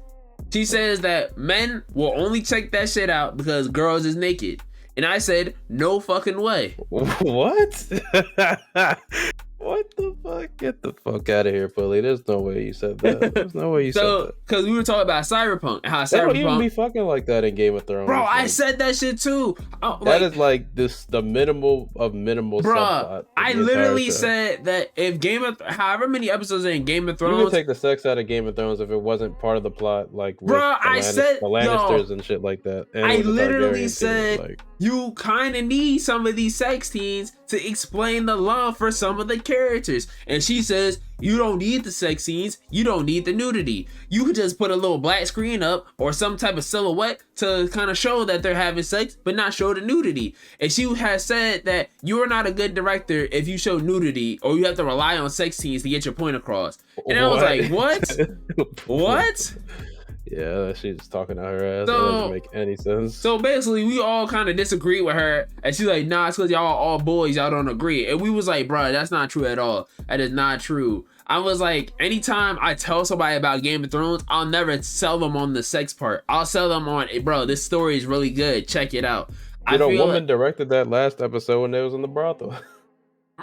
She says that men will only check that shit out because girls is naked. And I said, no fucking way. What? What the fuck? Get the fuck out of here, Pulley. There's no way you said that. There's no way you said that. Because we were talking about Cyberpunk. How Cyberpunk don't even be fucking like that in Game of Thrones. Bro, I said that shit too. That is like the minimal of minimal subplot. I literally said that if however many episodes in Game of Thrones. You would take the sex out of Game of Thrones if it wasn't part of the plot, like with the Lannisters and shit like that. And I literally said you kind of need some of these sex scenes to explain the love for some of the characters. characters. And she says, you don't need the sex scenes, you don't need the nudity. You could just put a little black screen up or some type of silhouette to kind of show that they're having sex, but not show the nudity. And she has said that you're not a good director if you show nudity, or you have to rely on sex scenes to get your point across. And I was like, what? What? Yeah, she's talking out her ass. So, that doesn't make any sense. So basically, we all kind of disagree with her, and she's like, nah, it's because y'all all boys, y'all don't agree. And we was like, bro, that's not true at all. That is not true. I was like, anytime I tell somebody about Game of Thrones, I'll never sell them on the sex part. I'll sell them on, hey, bro, this story is really good. Check it out. A woman directed that last episode when they was in the brothel.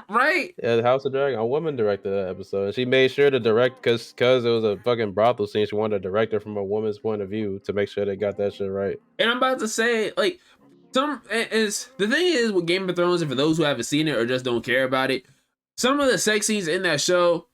Right? Yeah, House of Dragon. A woman directed that episode. And she made sure to direct because it was a fucking brothel scene. She wanted to direct it from a woman's point of view to make sure they got that shit right. And I'm about to say, like, the thing is with Game of Thrones, and for those who haven't seen it or just don't care about it, some of the sex scenes in that show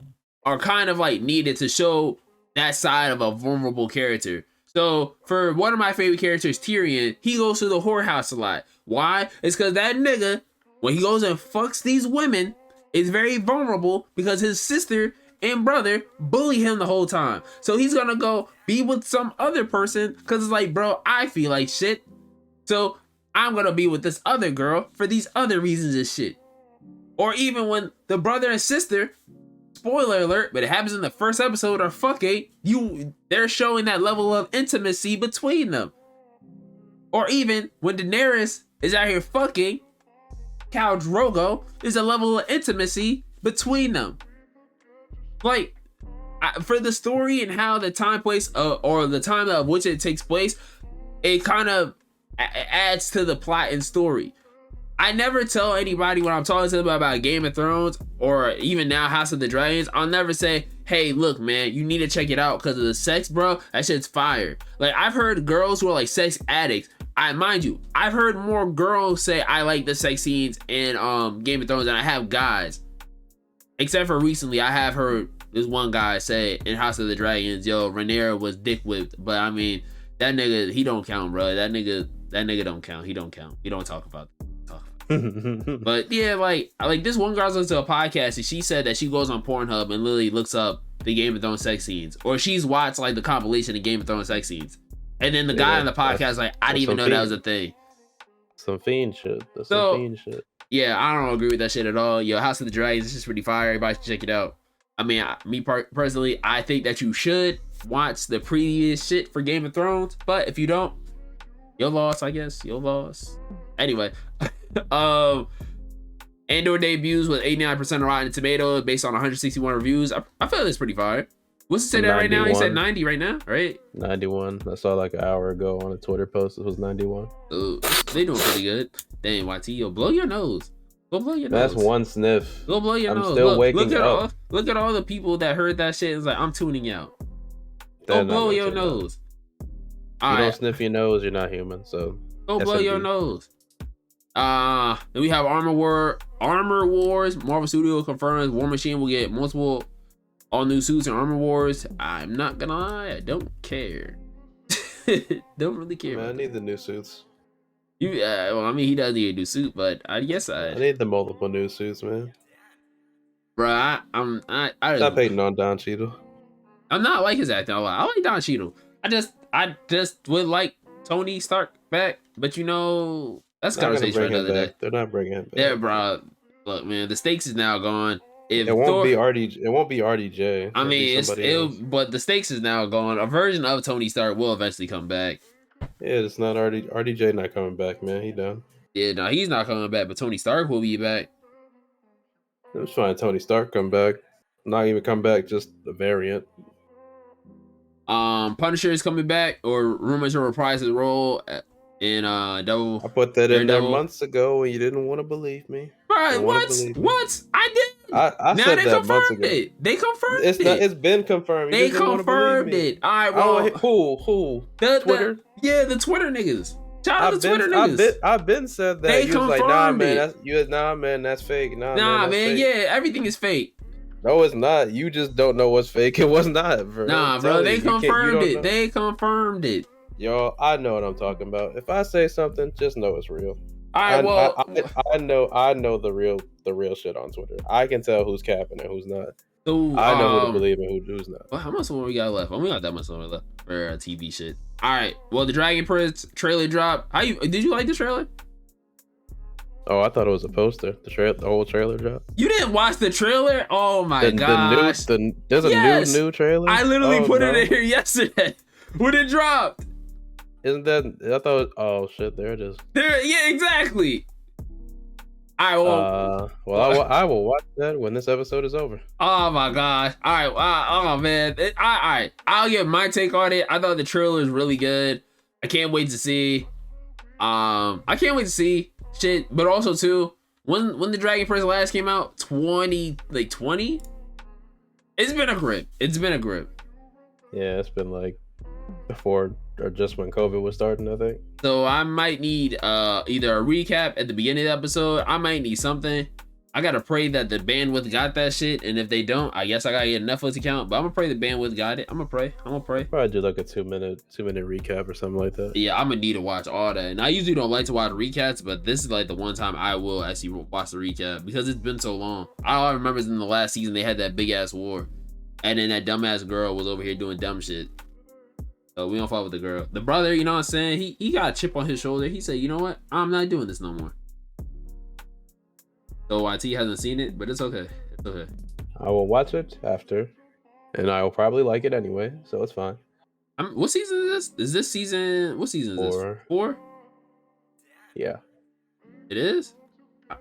are kind of like needed to show that side of a vulnerable character. So for one of my favorite characters, Tyrion, he goes to the whorehouse a lot. Why? It's because that nigga, when he goes and fucks these women, is very vulnerable because his sister and brother bully him the whole time. So he's gonna go be with some other person because it's like, bro, I feel like shit. So I'm gonna be with this other girl for these other reasons and shit. Or even when the brother and sister, spoiler alert, but it happens in the first episode, are fucking, they're showing that level of intimacy between them. Or even when Daenerys is out here fucking Khal Drogo, is a level of intimacy between them. Like, for the story and how the time, place, or the time of which it takes place, it kind of adds to the plot and story. I never tell anybody when I'm talking to them about Game of Thrones or even now House of the Dragons, I'll never say, hey, look, man, you need to check it out because of the sex, bro. That shit's fire. Like, I've heard girls who are like sex addicts. I've heard more girls say I like the sex scenes in Game of Thrones than I have guys. Except for recently, I have heard this one guy say in House of the Dragons, yo, Rhaenyra was dick whipped. But I mean, that nigga, he don't count, bro. That nigga don't count. He don't count. We don't talk about that. But yeah, like this one girl's listening to a podcast and she said that she goes on Pornhub and literally looks up the Game of Thrones sex scenes, or she's watched like the compilation of Game of Thrones sex scenes, and then the guy on the podcast is like, I didn't even know that was a thing. Some fiend shit. That's some fiend shit. Yeah, I don't agree with that shit at all. Yo, House of the Dragons is just pretty fire. Everybody should check it out. I mean, personally, I think that you should watch the previous shit for Game of Thrones, but if you don't, your loss, I guess. Your loss. Anyway, Andor debuts with 89% of Rotten Tomatoes based on 161 reviews. I feel it's pretty fire. What's it say that right now? He said 90 right now, right? 91. I saw like an hour ago on a Twitter post. It was 91. Ooh, they doing pretty good. Dang, YT, yo, blow your nose. Go blow your nose. That's one sniff. Go blow your nose. I'm still waking up. Look at all the people that heard that shit and was like, I'm tuning out. Go blow your nose. You don't sniff your nose, you're not human. So go blow your nose. Then we have Armor Wars. Marvel Studio confirms War Machine will get multiple all new suits in Armor Wars. I'm not gonna lie, I don't care. Don't really care. Man, I need the new suits. Well, I mean, he does need a new suit, but I guess I need the multiple new suits, man. Bruh, I stop hating on Don Cheadle. I'm not like his acting. I like Don Cheadle. I just would like Tony Stark back, but you know, that's a conversation for another day. They're not bringing him back. Yeah, bro. Look, man, the stakes is now gone. It won't be RDJ. I mean, but the stakes is now gone. A version of Tony Stark will eventually come back. Yeah, it's not RDJ not coming back, man. He done. Yeah, no, he's not coming back, but Tony Stark will be back. It was fine. Tony Stark come back. Not even come back, just a variant. Punisher is coming back, or rumors to reprise his role in Devil. I put that in there months ago and you didn't want to believe me. Right, what? I did. I now said they that months confirmed ago. it. They confirmed it. It's been confirmed. They confirmed it. All right, well, who? Twitter? The Twitter niggas. Shout out to Twitter niggas. I've been said that. They confirmed it. Nah, man, that's fake. Nah, man, fake. Yeah, everything is fake. No, it's not. You just don't know what's fake. It was not, bro. Nah, bro, they confirmed it. They confirmed it. Yo, I know what I'm talking about. If I say something, just know it's real. All right, well, I know the real shit on Twitter. I can tell who's capping and who's not. so I know who to believe and who's not. well, how much more we got left? Well, we got that much more left for TV shit. All right, well, the Dragon Prince trailer dropped. Did you like the trailer? Oh, I thought it was a poster. The whole trailer dropped. You didn't watch the trailer? Oh my gosh! There's a new trailer. I literally put it in here yesterday when it dropped. Isn't that? I thought. Oh shit! There it is. Yeah, exactly. I will. I will watch that when this episode is over. Oh my gosh! All right. Oh man. All right. I'll give my take on it. I thought the trailer was really good. I can't wait to see. I can't wait to see shit. But also too, when the Dragon Prince last came out, 2020. It's been a grip. Yeah, it's been like before or just when COVID was starting, I think. So I might need either a recap at the beginning of the episode. I might need something. I gotta pray that the bandwidth got that shit, and if they don't, I guess I gotta get a Netflix account. But I'm gonna pray the bandwidth got it. I'm gonna pray. Probably do like a 2-minute recap or something like that. Yeah, I'm gonna need to watch all that. And I usually don't like to watch recaps, but this is like the one time I will actually watch the recap because it's been so long. All I remember is in the last season they had that big ass war, and then that dumbass girl was over here doing dumb shit. So we don't fuck with the girl. The brother, you know what I'm saying? He got a chip on his shoulder. He said, you know what? I'm not doing this no more. So YT hasn't seen it, but it's okay. It's okay. I will watch it after, and I will probably like it anyway, so it's fine. What season is this? Is this season? What season is this? 4? Yeah. It is?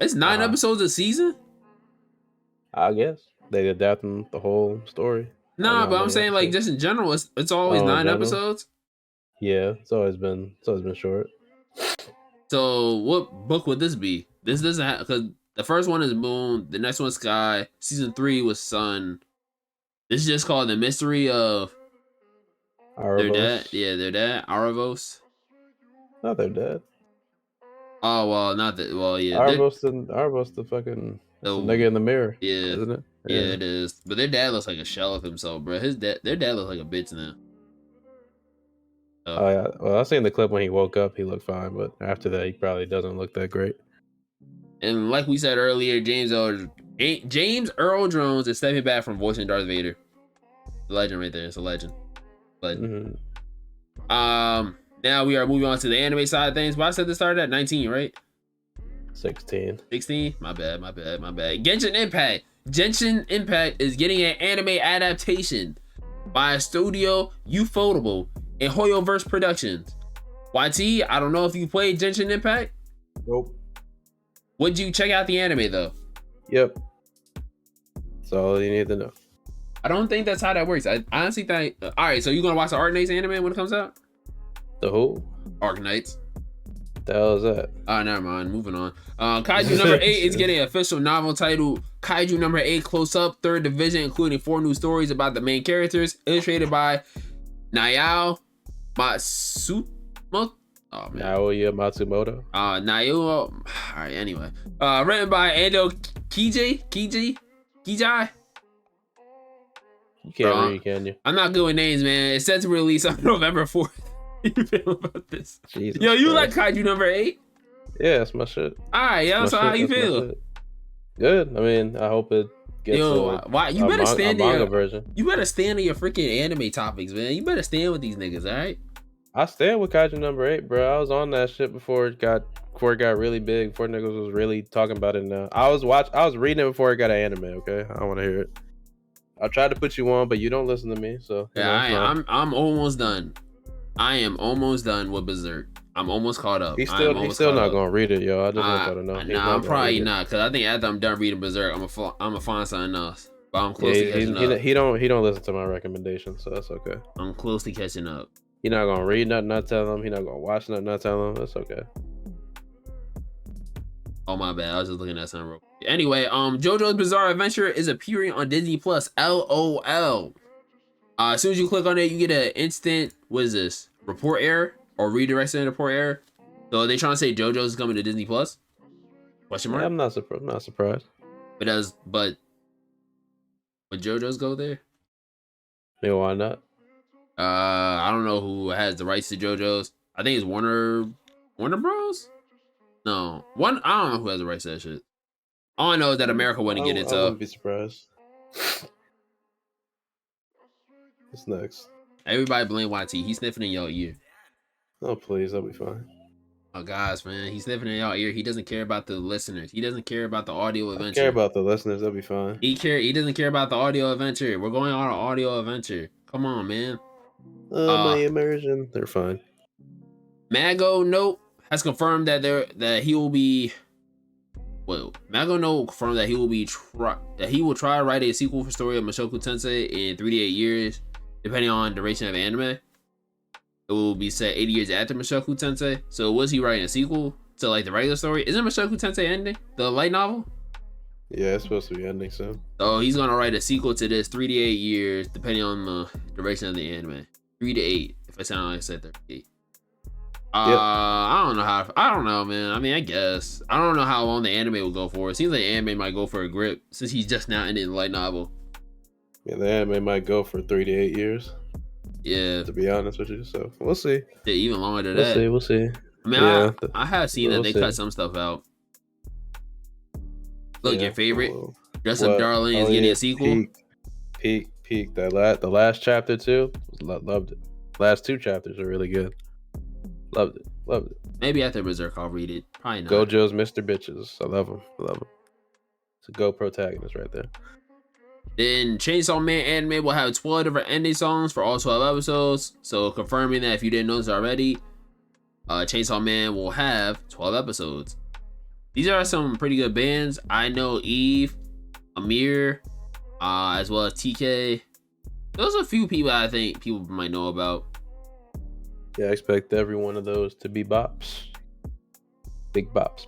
It's 9 episodes a season? I guess. They adapting the whole story. Nah, but I'm saying like just in general, it's always 9 episodes. Yeah, it's always been short. So what book would this be? This doesn't have, because the first one is Moon, the next one's Sky, season 3 was Sun. This is just called The Mystery of Aravos. Their dad. Yeah, their dad. Aravos. Not their dad. Oh well, not that. Well, yeah. Aravos the fucking the nigga in the mirror. Yeah, isn't it? Yeah, it is. But their dad looks like a shell of himself, bro. Their dad looks like a bitch now. Oh yeah. Well, I seen the clip when he woke up. He looked fine, but after that, he probably doesn't look that great. And like we said earlier, James Earl Jones is stepping back from voicing Darth Vader. The legend right there. It's a legend. Mm-hmm. Now we are moving on to the anime side of things. But I said this started at 19, right? 16. 16? My bad. Genshin Impact is getting an anime adaptation by Studio Ufotable and Hoyoverse Productions. YT, I don't know if you played Genshin Impact. Nope. Would you check out the anime though? Yep. That's all you need to know. I don't think that's how that works. I honestly think. All right, so you gonna watch the Arknights anime when it comes out? The who? Arknights. The hell is that? Never mind. Moving on. Kaiju number 8 is getting an official novel titled Kaiju number 8 Close Up, 3rd Division, including 4 new stories about the main characters, illustrated by Naoya Matsumoto. Oh man. Naoya Matsumoto. Naoya. All right. Anyway, written by Andor Kijai. You can't read, can you? I'm not good with names, man. It's set to release on November 4th. How you feel about this? Jesus Yo, you Christ. like Kaiju number 8? Yeah, that's my shit. All right, yo. So how you feel? Good. I mean, I hope it gets why you better stand a manga version. You better stand on your freaking anime topics, man. You better stand with these niggas, all right? I stand with Kaiju number 8, bro. I was on that shit before it got really big. Before niggas was really talking about it now. I was reading it before it got an anime. Okay, I don't want to hear it. I tried to put you on, but you don't listen to me. So yeah, I'm almost done. I am almost done with Berserk. I'm almost caught up. He's still not gonna read it, yo. I just want y'all to know. Nah, I'm probably not, cause I think after I'm done reading Berserk, I'm gonna find something else. But I'm close to catching up. He don't listen to my recommendations, so that's okay. I'm close to catching up. He not gonna read nothing, not tell him. He not gonna watch nothing, not tell him. That's okay. Oh my bad, I was just looking at something real quick. Anyway, JoJo's Bizarre Adventure is appearing on Disney Plus. LOL. As soon as you click on it, you get an instant, what is this? Report error or redirection report error. So are they trying to say JoJo's is coming to Disney Plus? Question mark. Yeah, I'm not surprised. But would JoJo's go there? Yeah, why not? I don't know who has the rights to JoJo's. I think it's Warner Bros. No, one. I don't know who has the rights to that shit. All I know is that America wouldn't get it. I So wouldn't be surprised. What's next? everybody blame YT. He's sniffing in your ear. Oh please, that'll be fine. Oh gosh, man, he's sniffing in your ear. He doesn't care about the listeners. He doesn't care about the audio I care adventure. about the listeners. That'll be fine. He doesn't care about the audio adventure. We're going on an audio adventure. Come on, man. My immersion. They're fine. Mago Note has confirmed that he will be. Well, Mago Note confirmed that he will try to write a sequel for story of Mushoku Tensei in 3 to 8 years, depending on duration of anime. It will be set 80 years after Mushoku Tensei. So was he writing a sequel to like the regular story? Isn't Mushoku Tensei ending the light novel? Yeah, it's supposed to be ending soon. So he's gonna write a sequel to this 3 to 8 years, depending on the duration of the anime. 3 to 8. If I sound like I said 38. Yep. I don't know, man. I mean, I guess. I don't know how long the anime will go for. It seems like the anime might go for a grip since he's just now ending the light novel. Yeah, the anime might go for 3 to 8 years. Yeah. To be honest with you, so we'll see. Yeah, even longer than that. We'll see. I mean, yeah, I have seen that they cut some stuff out. Look, your favorite Dress Up Darling is getting a sequel. Peak. The last chapter too. Loved it. Last 2 chapters are really good. Loved it. Maybe after Berserk I'll read it. Probably not. Gojo's Mr. Bitches. I love him. It's a Go protagonist right there. Then Chainsaw Man anime will have 12 different ending songs for all 12 episodes. So confirming that if you didn't know this already, Chainsaw Man will have 12 episodes. These are some pretty good bands. I know Eve, Amir, as well as TK. Those are a few people I think people might know about. Yeah, I expect every one of those to be bops. Big bops.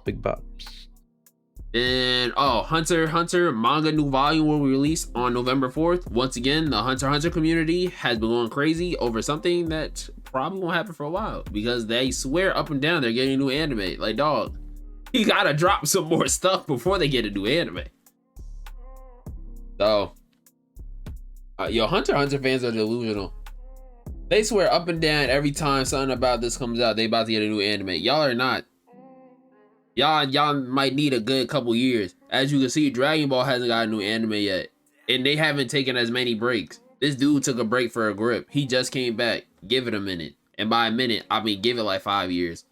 And Hunter x Hunter manga new volume will be released on November 4th. Once again, the Hunter x Hunter community has been going crazy over something that probably won't happen for a while because they swear up and down they're getting a new anime. Like, dog, you gotta drop some more stuff before they get a new anime. So, Hunter x Hunter fans are delusional. They swear up and down every time something about this comes out, they about to get a new anime. Y'all are not. Y'all might need a good couple years. As you can see, Dragon Ball hasn't got a new anime yet. And they haven't taken as many breaks. This dude took a break for a grip. He just came back. Give it a minute. And by a minute, I mean give it like 5 years.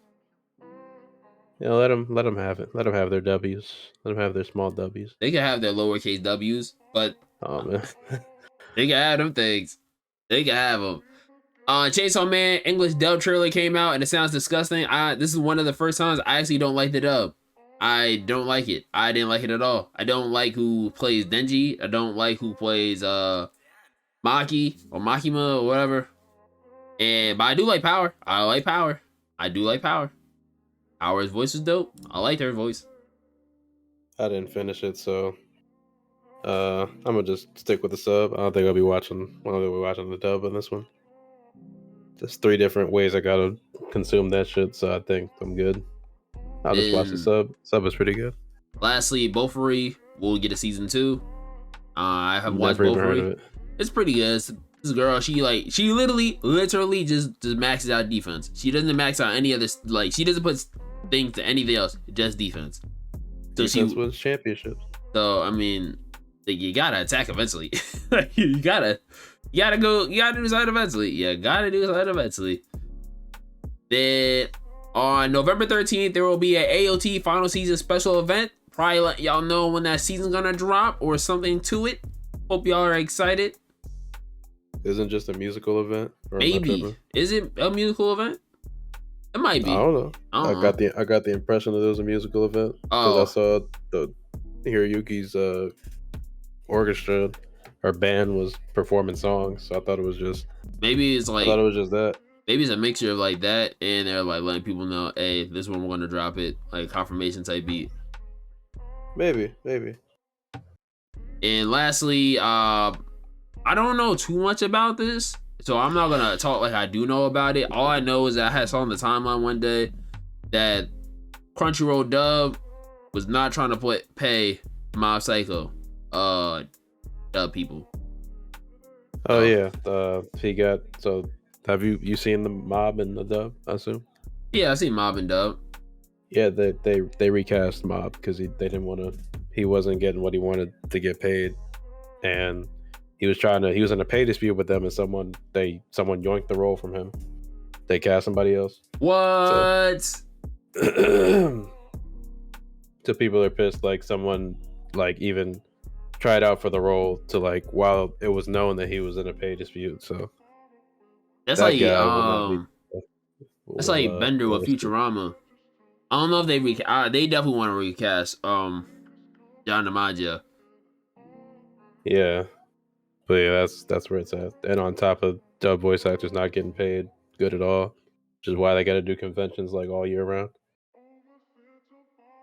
Yeah, let them have it. Let them have their W's. Let them have their small W's. They can have their lowercase W's, but oh man, they can have them things. They can have them. Chainsaw Man English dub trailer came out and it sounds disgusting. This is one of the first times I actually don't like the dub. I don't like it. I didn't like it at all. I don't like who plays Denji. I don't like who plays Maki or Makima or whatever. But I do like Power. I do like Power. Power's voice is dope. I liked her voice. I didn't finish it, so I'm gonna just stick with the sub. I don't think I'll be watching the dub on this one. There's 3 different ways I gotta consume that shit, so I think I'm good. I'll just watch the sub. Sub is pretty good. Lastly, Bofuri will get a season 2. I have watched Bofuri. It's pretty good. This girl, she literally just maxes out defense. She doesn't max out any other, like, she doesn't put things to anything else, just defense. So defense wins championships. So I mean, you gotta attack eventually. you gotta do something eventually. Then on November 13th, there will be an AOT final season special event. Probably let y'all know when that season's gonna drop or something to it. Hope y'all are excited. Isn't just a musical event? Maybe. Is it a musical event? It might be. I don't know. I got the impression that it was a musical event because I saw the Hiroyuki's orchestra. Her band was performing songs, so I thought it was just. Maybe it's like. I thought it was just that. Maybe it's a mixture of like that, and they're like letting people know, hey, this one we're gonna drop it, like confirmation type beat. Maybe. And lastly, I don't know too much about this, so I'm not gonna talk like I do know about it. All I know is that I saw on the timeline one day that Crunchyroll dub was not trying to pay Mob Psycho dub people. Oh yeah, he got so. Have you seen the Mob and the dub? I assume. Yeah, I seen Mob and dub. Yeah, they recast Mob because they didn't want to. He wasn't getting what he wanted to get paid, and he was in a pay dispute with them, and someone yoinked the role from him. They cast somebody else. So, What? so people are pissed. Like someone like even tried out for the role to like while it was known that he was in a pay dispute. So That's that like guy will not be. that's like Bender with Will Futurama. I don't know if they definitely want to recast John DiMaggio. Yeah, but yeah, that's where it's at. And on top of dub voice actors not getting paid good at all, which is why they got to do conventions like all year round.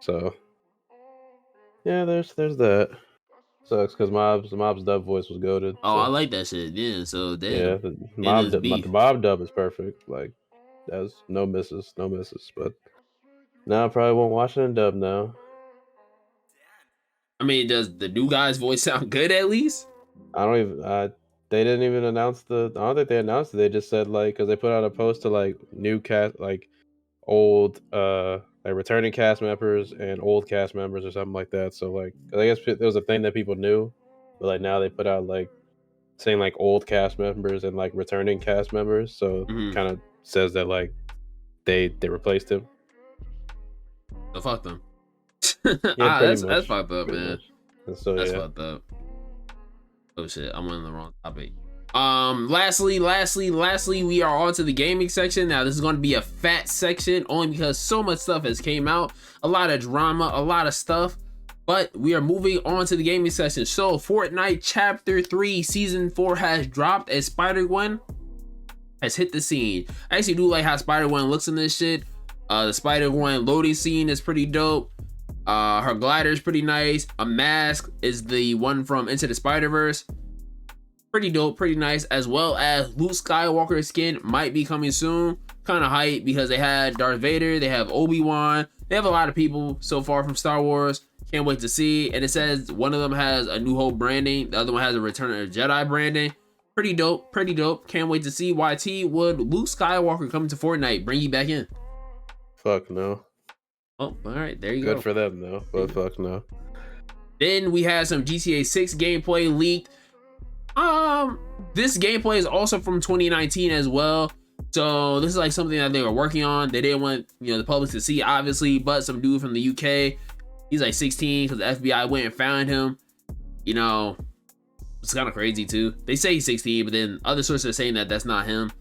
So yeah, there's that. Sucks because Mob's dub voice was goated. Oh, I So like that shit. Yeah, so yeah, damn. the And it's the beef. Mob dub is perfect. Like that's no misses, no misses. But now I probably won't watch it in dub now. I mean, does the new guy's voice sound good at least? I don't even. They didn't even announce the. I don't think they announced it. They just said like because they put out a post to like new cast like old like returning cast members and old cast members or something like that. So like I guess there was a thing that people knew, but like now they put out like saying like old cast members and like returning cast members. So Mm-hmm. kind of says that like they replaced him. So fuck them. Yeah, pretty That's much. fucked up, Pretty man. much. And so That's yeah. fucked up. Oh shit, I'm on the wrong topic. Lastly, we are on to the gaming section. Now this is going to be a fat section only because so much stuff has came out, a lot of drama, a lot of stuff. But we are moving on to the gaming section. So Fortnite Chapter 3 Season 4 has dropped as Spider-Gwen has hit the scene. I actually do like how Spider-Gwen looks in this shit. The Spider-Gwen loading scene is pretty dope. Her glider is pretty nice. A mask is the one from Into the Spider-Verse. Pretty dope, pretty nice, as well as Luke Skywalker's skin might be coming soon. Kind of hype because they had Darth Vader, they have Obi-Wan, they have a lot of people so far from Star Wars. Can't wait to see. And it says one of them has a New Hope branding, the other one has a Return of the Jedi branding. Pretty dope, pretty dope. Can't wait to see. YT, would Luke Skywalker come to Fortnite bring you back in? Fuck no. Oh, all right, there you go. Good for them though, but fuck no. Then we had some GTA 6 gameplay leaked. This gameplay is also from 2019 as well. So this is like something that they were working on. They didn't want the public to see, obviously, but some dude from the UK, he's like 16 because the FBI went and found him. It's kind of crazy too. They say he's 16, but then other sources are saying that that's not him.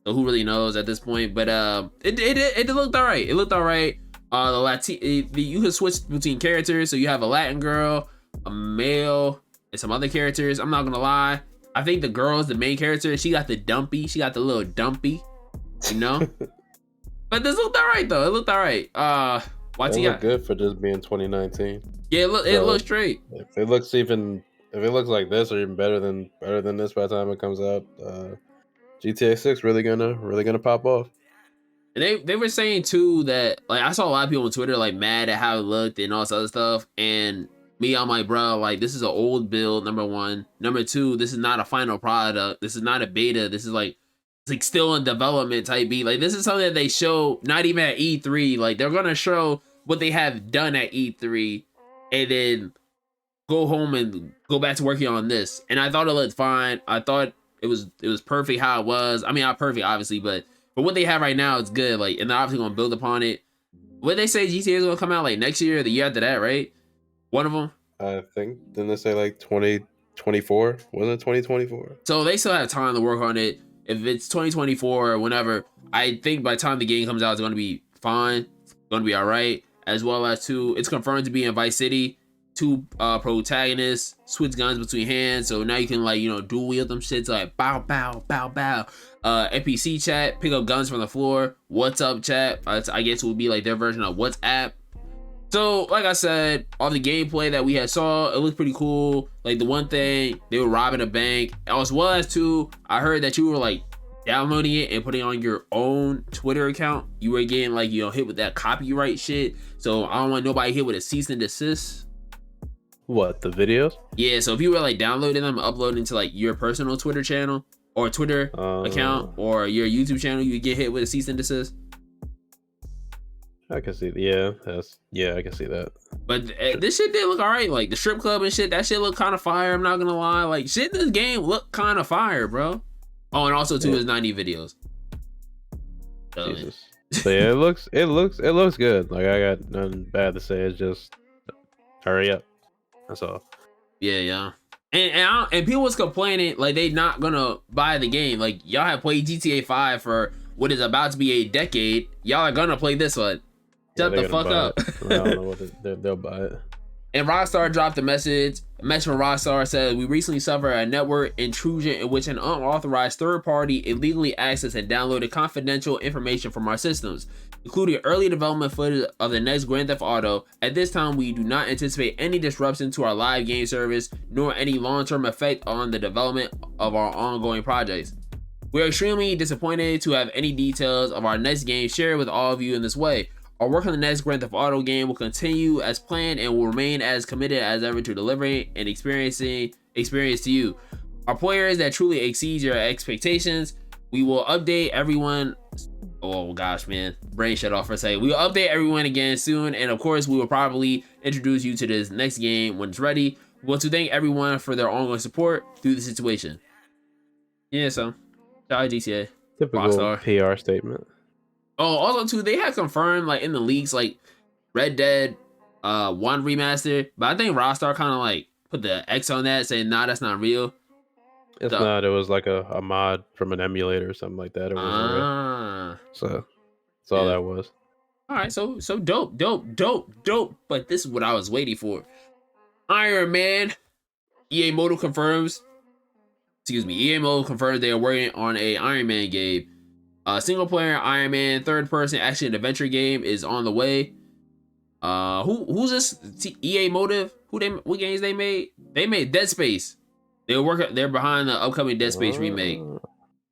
So who really knows at this point? But it looked all right. It looked all right. You can switch between characters. So you have a Latin girl, a male, and some other characters. I'm not gonna lie. I think the girl is the main character. She got the dumpy. She got the little dumpy. But this looked all right though. It looked all right. It looked good for just being 2019. Yeah, it looked straight. If it looks like this or even better than this by the time it comes out, GTA 6 really gonna pop off. And they were saying too that like I saw a lot of people on Twitter like mad at how it looked and all this other stuff. And me, I'm like, bro, like this is an old build, number one. Number two, this is not a final product. This is not a beta. This is like it's like still in development type beat. Like this is something that they show not even at E3. Like they're gonna show what they have done at E3 and then go home and go back to working on this. And I thought it looked fine. I thought it was perfect how it was. I mean, not perfect obviously, but what they have right now is good. Like, and they're obviously gonna build upon it. What they say GTA is gonna come out like next year or the year after that, right? One of them. I think didn't they say like 2024? Wasn't it 2024? So they still have time to work on it. If it's 2024 or whenever, I think by the time the game comes out, it's gonna be fine. It's gonna be all right. As well as it's confirmed to be in Vice City. 2 protagonists, switch guns between hands, so now you can like dual wield them shits like bow bow bow bow. NPC chat, pick up guns from the floor. What's up chat? I guess it would be like their version of WhatsApp. So like I said, all the gameplay that we had saw, it looked pretty cool. Like the one thing, they were robbing a bank, as well as I heard that you were like downloading it and putting it on your own Twitter account. You were getting like hit with that copyright shit. So I don't want nobody hit with a cease and desist. What, the videos? Yeah, so if you were like downloading them, uploading to like your personal Twitter channel or Twitter account or your YouTube channel, you would get hit with a cease and desist. I can see. I can see that. But this shit did look alright. Like the strip club and shit, that shit looked kind of fire. I'm not gonna lie. Like shit, this game looked kind of fire, bro. Oh, and also too, his 90 videos. So, Jesus. So yeah, it looks good. Like I got nothing bad to say. It's just hurry up. That's all. yeah. And people was complaining like they not gonna buy the game. Like y'all have played GTA 5 for what is about to be a decade. Y'all are gonna play this one. Shut the fuck up. I don't know what they'll buy it. And Rockstar dropped a message. A message from Rockstar says, we recently suffered a network intrusion in which an unauthorized third party illegally accessed and downloaded confidential information from our systems, including early development footage of the next Grand Theft Auto. At this time, we do not anticipate any disruption to our live game service, nor any long-term effect on the development of our ongoing projects. We are extremely disappointed to have any details of our next game shared with all of you in this way. Our work on the next Grand Theft Auto game will continue as planned and will remain as committed as ever to delivering an experience to you. Our players that truly exceeds your expectations. We will update everyone. Oh gosh, man, brain shut off for a second. We will update everyone again soon, and of course, we will probably introduce you to this next game when it's ready. We want to thank everyone for their ongoing support through the situation. Yeah, so shout out GTA. Typical Rockstar. PR statement. Oh, also too, they had confirmed like in the leaks like Red Dead 1 remaster, but I think Rockstar kind of like put the X on that, saying nah, that's not real. It's not. It was like a mod from an emulator or something like that. It wasn't real. So that's all that was. All right, so dope. But this is what I was waiting for. Iron Man. EA Moto confirms. EA Moto confirms they are working on a Iron Man game. Single player Iron Man third person action adventure game is on the way. Who's this? EA Motive? What games they made? They made Dead Space. They're behind the upcoming Dead Space remake.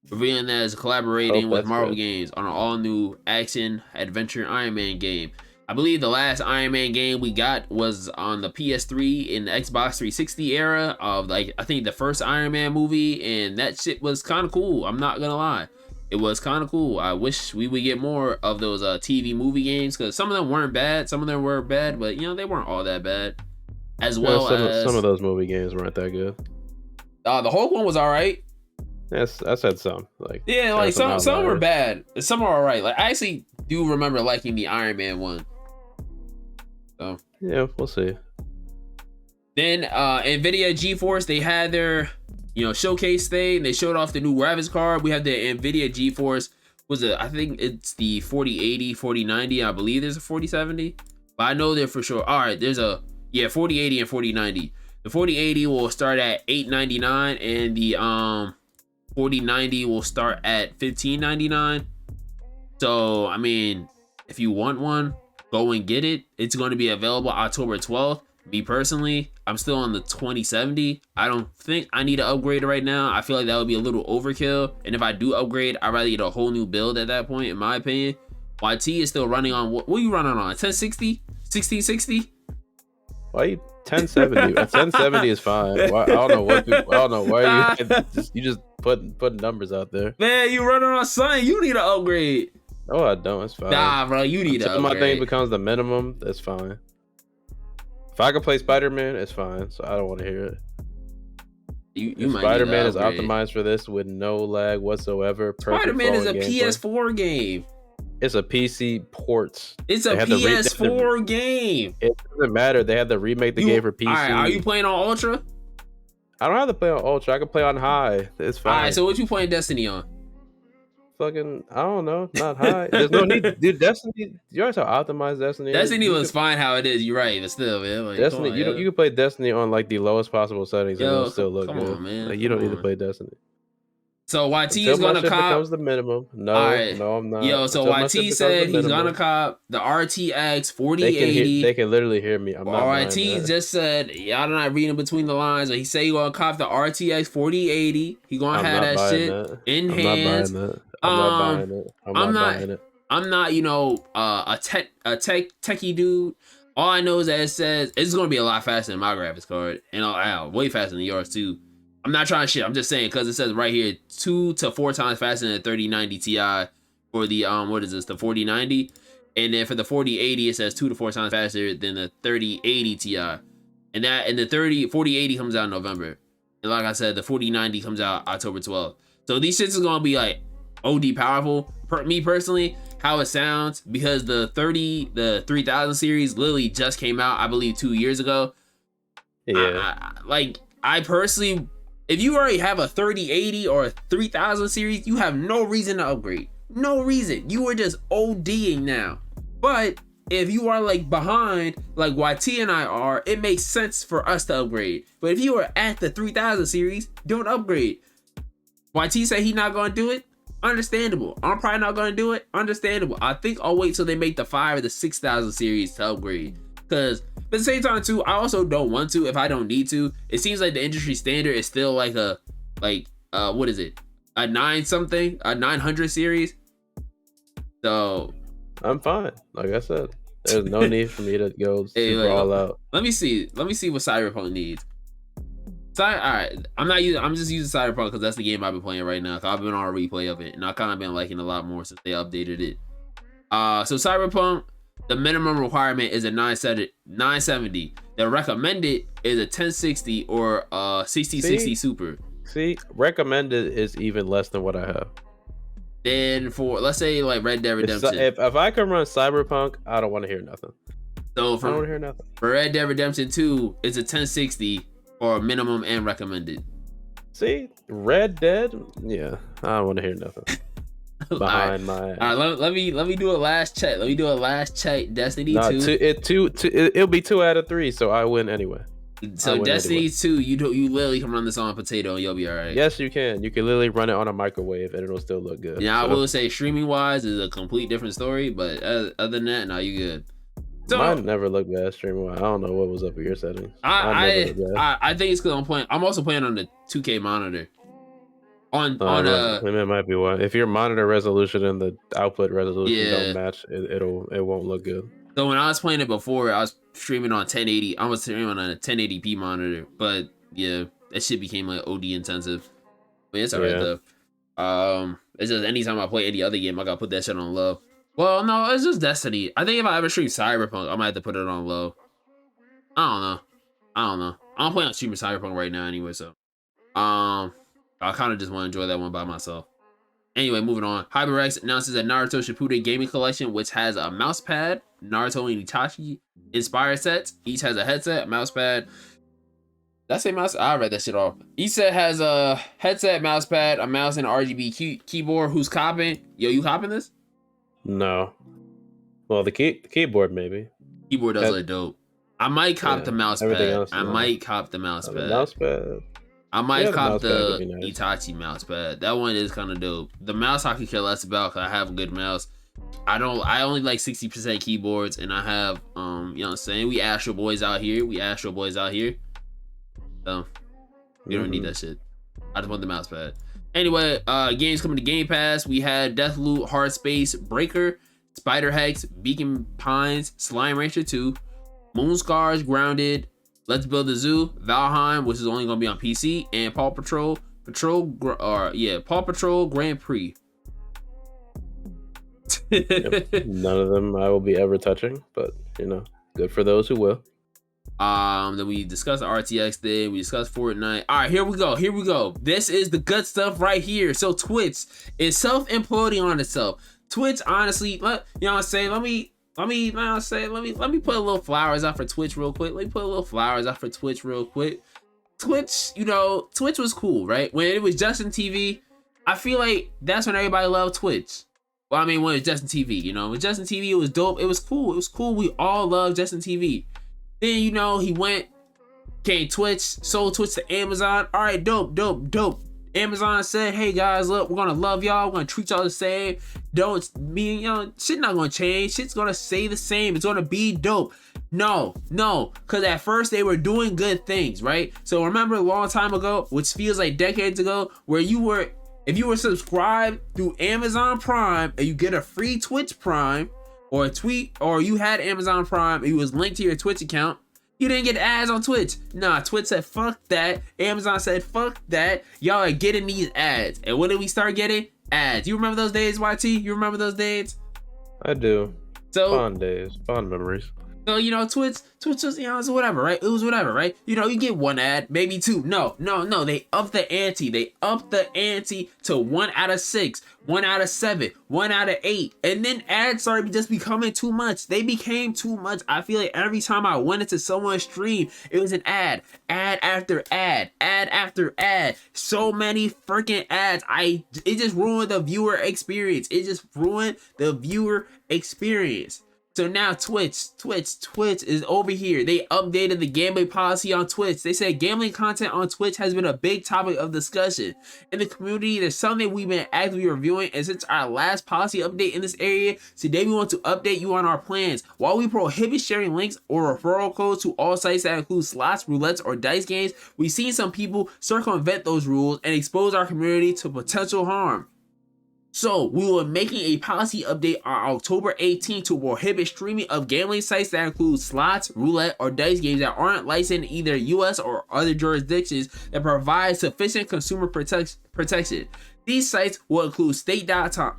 Revealing that is collaborating with Marvel Games on an all new action adventure Iron Man game. I believe the last Iron Man game we got was on the PS3 in the Xbox 360 era of like I think the first Iron Man movie, and that shit was kind of cool. I'm not gonna lie. It was kind of cool. I wish we would get more of those TV movie games, because some of them weren't bad. Some of them were bad, but you know, they weren't all that bad. As well as some of those movie games weren't that good. The Hulk one was all right. Yes, I said some. Like yeah, like some were bad. Some are all right. Like I actually do remember liking the Iron Man one. So yeah, we'll see. Then Nvidia GeForce, they had their showcase thing. They showed off the new graphics card. We have the Nvidia GeForce. I think it's the 4080, 4090. I believe there's a 4070, but I know they're for sure. All right, there's a 4080 and 4090. The 4080 will start at $899, and the 4090 will start at $1599. So I mean, if you want one, go and get it. It's going to be available October 12th. Me personally, I'm still on the 2070. I don't think I need to upgrade right now. I feel like that would be a little overkill. And if I do upgrade, I'd rather get a whole new build at that point, in my opinion. YT is still running on, what are you running on? 1060? 1660? Why you 1070? 1070 is fine. I don't know why you just put numbers out there. Man, you running on something. You need to upgrade. No, I don't. It's fine. Nah, bro, you need to upgrade. My thing becomes the minimum, that's fine. If I could play Spider-Man, it's fine. So I don't want to hear it. You Spider-Man is optimized for this with no lag whatsoever. Spider-Man is a PS4 game. It's a PC port. It's a PS4 game. It doesn't matter. They had to remake the game for PC. All right, are you playing on Ultra? I don't have to play on Ultra. I can play on high. It's fine. All right, so what you playing Destiny on? Fucking, I don't know, not high. There's no need, dude. Destiny, you always how optimized Destiny is. Destiny was fine how it is. You're right, but still, man. Like, Destiny, you can play Destiny on like the lowest possible settings and it'll still look good. Come on, man. Like, you don't need to play Destiny. So YT is gonna cop. Becomes the minimum. No, no, I'm not. Yo, so YT said he's gonna cop the RTX 4080. They can literally hear me. I'm not. YT just said, y'all not reading between the lines. But he said he gonna cop the RTX 4080. He gonna have that shit in hands. I'm not buying it. I'm not buying it. I'm not, a techie dude. All I know is that it says it's gonna be a lot faster than my graphics card, and way faster than yours too. I'm not trying to shit. I'm just saying because it says right here 2 to 4 times faster than a 3090 Ti for the what is this, the 4090, and then for the 4080 it says 2 to 4 times faster than the 3080 Ti, and the 4080 comes out in November, and like I said, the 4090 comes out October 12th. So these shits is gonna be like OD powerful. Me personally, how it sounds, because the 3000 series literally just came out, I believe 2 years ago. Yeah. I personally, if you already have a 3080 or a 3000 series, you have no reason to upgrade. No reason. You are just ODing now. But if you are like behind, like YT and I are, it makes sense for us to upgrade. But if you are at the 3000 series, don't upgrade. YT say he not gonna do it. Understandable. I'm probably not gonna do it. Understandable. I think I'll wait till they make the 5 or the 6000 series to upgrade. Cause at the same time too, I also don't want to if I don't need to. It seems like the industry standard is still like what is it? A 900 series. So I'm fine. Like I said, there's no need for me to go super all out. Let me see what Cyberpunk needs. Alright, I'm just using Cyberpunk because that's the game I've been playing right now. I've been on a replay of it, and I've kind of been liking it a lot more since they updated it. So Cyberpunk, the minimum requirement is a 970. The recommended is a 1060 or 6060 Super. See, recommended is even less than what I have. Then for, let's say, like Red Dead Redemption. If I can run Cyberpunk, I don't want to hear nothing. So I don't want to hear nothing. For Red Dead Redemption 2, it's a 1060 or minimum and recommended. See, Red Dead, yeah, I don't want to hear nothing. Behind all right, let me do a last check. Destiny 2. It'll be 2 out of 3, so I win anyway. So Destiny 2, you literally can run this on a potato and you'll be all right. Yes, you can. You can literally run it on a microwave and it'll still look good. Yeah, so. I will say streaming wise is a complete different story, but other than that, no, you good. So, mine never looked bad streaming wise. I don't know what was up with your settings. I think it's because I'm also playing on the 2K monitor. It might be one. If your monitor resolution and the output resolution don't match, it won't look good. So when I was playing it before, I was streaming on 1080. I was streaming on a 1080p monitor, but yeah, that shit became like OD intensive. But it's alright though. It's just anytime I play any other game, I gotta put that shit on low. Well, no, it's just Destiny. I think if I ever stream Cyberpunk, I might have to put it on low. I don't know. I'm playing on streaming Cyberpunk right now anyway, so I kind of just want to enjoy that one by myself. Anyway, moving on. HyperX announces a Naruto Shippuden gaming collection, which has a mouse pad, Naruto and Itachi inspired sets. Each has a headset, mouse pad. Did I say mouse? I read that shit off. Each set has a headset, mouse pad, a mouse, and an RGB keyboard. Who's copping? Yo, you copping this? No. Well, the keyboard maybe. Keyboard does look dope. I might cop the mouse pad. I might cop the mouse pad. Mouse pad. I might cop the Itachi mouse pad. That one is kind of dope. The mouse I could care less about because I have a good mouse. I only like 60% keyboards, and I have you know what I'm saying? We Astro Boys out here. So you don't need that shit. I just want the mouse pad. Anyway, games coming to Game Pass. We had Deathloop, Hard Space, Breaker, Spider Hex, Beacon Pines, Slime Rancher 2, Moonscars, Grounded, Let's Build a Zoo, Valheim, which is only gonna be on PC, and Paw Patrol Grand Prix. None of them I will be ever touching, but you know, good for those who will. Then we discussed the RTX thing, we discussed Fortnite. All right, here we go. This is the good stuff right here. So Twitch is self-imploding on itself. Twitch, honestly, you know what I'm saying? Let me put a little flowers out for Twitch real quick. Twitch, you know, Twitch was cool, right? When it was Justin TV, I feel like that's when everybody loved Twitch. Well, I mean, when it was Justin TV, you know, with Justin TV, it was dope. It was cool. We all loved Justin TV. Then, you know, came Twitch, sold Twitch to Amazon. All right, dope. Amazon said, hey guys, look, we're gonna love y'all. We're gonna treat y'all the same. Shit not gonna change. Shit's gonna stay the same. It's gonna be dope. No, because at first they were doing good things, right? So remember a long time ago, which feels like decades ago, where if you were subscribed through Amazon Prime and you get a free Twitch Prime or you had Amazon Prime and it was linked to your Twitch account, you didn't get ads on Twitch. Nah, Twitch said fuck that. Amazon said fuck that. Y'all are getting these ads. And what did we start getting? ads. You remember those days, YT? You remember those days? I do. So Fond days, fond memories. So, Twitch was, it's whatever, right? It was whatever, right? You get one ad, maybe two. No. They upped the ante. They upped the ante to 1 out of 6, 1 out of 7, 1 out of 8. And then ads started just becoming too much. They became too much. I feel like every time I went into someone's stream, it was an ad after ad after ad. So many freaking ads. It just ruined the viewer experience. So now Twitch is over here. They updated the gambling policy on Twitch. They said gambling content on Twitch has been a big topic of discussion in the community. There's something we've been actively reviewing, and since our last policy update in this area, today we want to update you on our plans. While we prohibit sharing links or referral codes to all sites that include slots, roulettes, or dice games, we've seen some people circumvent those rules and expose our community to potential harm. So, we will be making a policy update on October 18th to prohibit streaming of gambling sites that include slots, roulette, or dice games that aren't licensed in either US or other jurisdictions that provide sufficient consumer protection. These sites will include stake.com,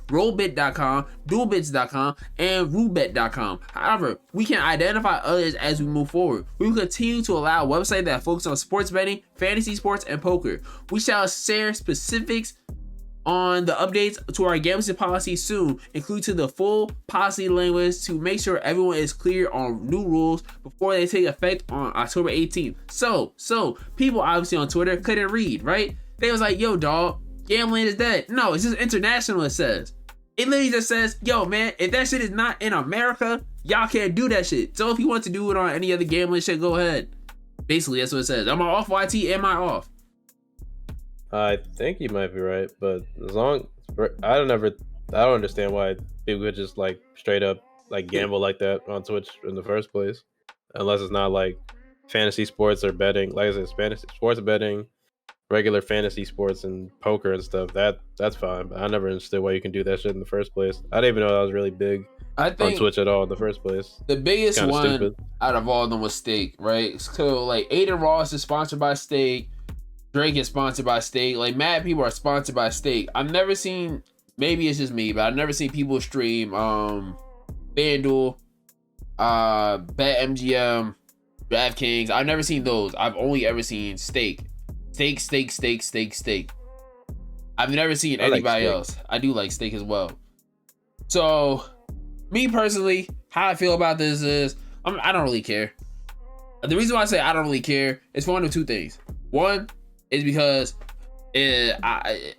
rollbit.com, duelbits.com, and roulette.com. However, we can identify others as we move forward. We will continue to allow websites that focus on sports betting, fantasy sports, and poker. We shall share specifics on the updates to our gambling policy soon, including the full policy language to make sure everyone is clear on new rules before they take effect on October 18th. So people obviously on Twitter couldn't read, right? They was like, yo, dog, gambling is dead. No, it's just international, it says. It literally just says, yo, man, if that shit is not in America, y'all can't do that shit. So if you want to do it on any other gambling shit, go ahead. Basically, that's what it says. Am I off, YT? Am I off? I think you might be right, but I don't understand why people could just like straight up like gamble like that on Twitch in the first place, unless it's not like fantasy sports or betting. Like I said, fantasy sports betting, regular fantasy sports and poker and stuff. That's fine, but I never understood why you can do that shit in the first place. I didn't even know that was really big on Twitch at all in the first place. The biggest one out of all of them was Stake, right? So like Aiden Ross is sponsored by Stake. Drake is sponsored by Stake. Like, mad people are sponsored by Stake. I've never seen, maybe it's just me, but I've never seen people stream FanDuel, BetMGM, DraftKings. I've never seen those. I've only ever seen Stake. Stake. I've never seen anybody else. I do like Stake as well. So, me personally, how I feel about this is, I don't really care. The reason why I say I don't really care is for one of two things. One is because I'm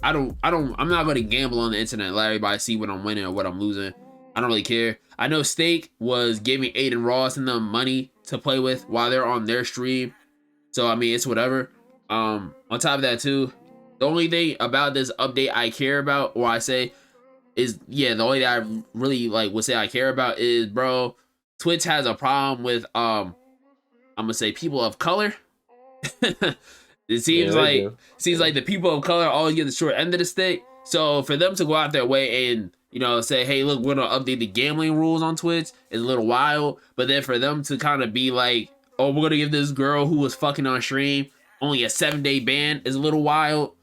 not going to gamble on the internet and let everybody see what I'm winning or what I'm losing. I don't really care. I know Stake was giving Aiden Ross and them money to play with while they're on their stream. So, I mean, it's whatever. On top of that, too, the only thing about this update I care about, or I say, is, the only thing I really, would say I care about is, bro, Twitch has a problem with, I'm going to say people of color. It seems like the people of color always get the short end of the stick. So for them to go out their way and, say, hey, look, we're going to update the gambling rules on Twitch is a little wild. But then for them to kind of be like, oh, we're going to give this girl who was fucking on stream only a 7-day ban is a little wild.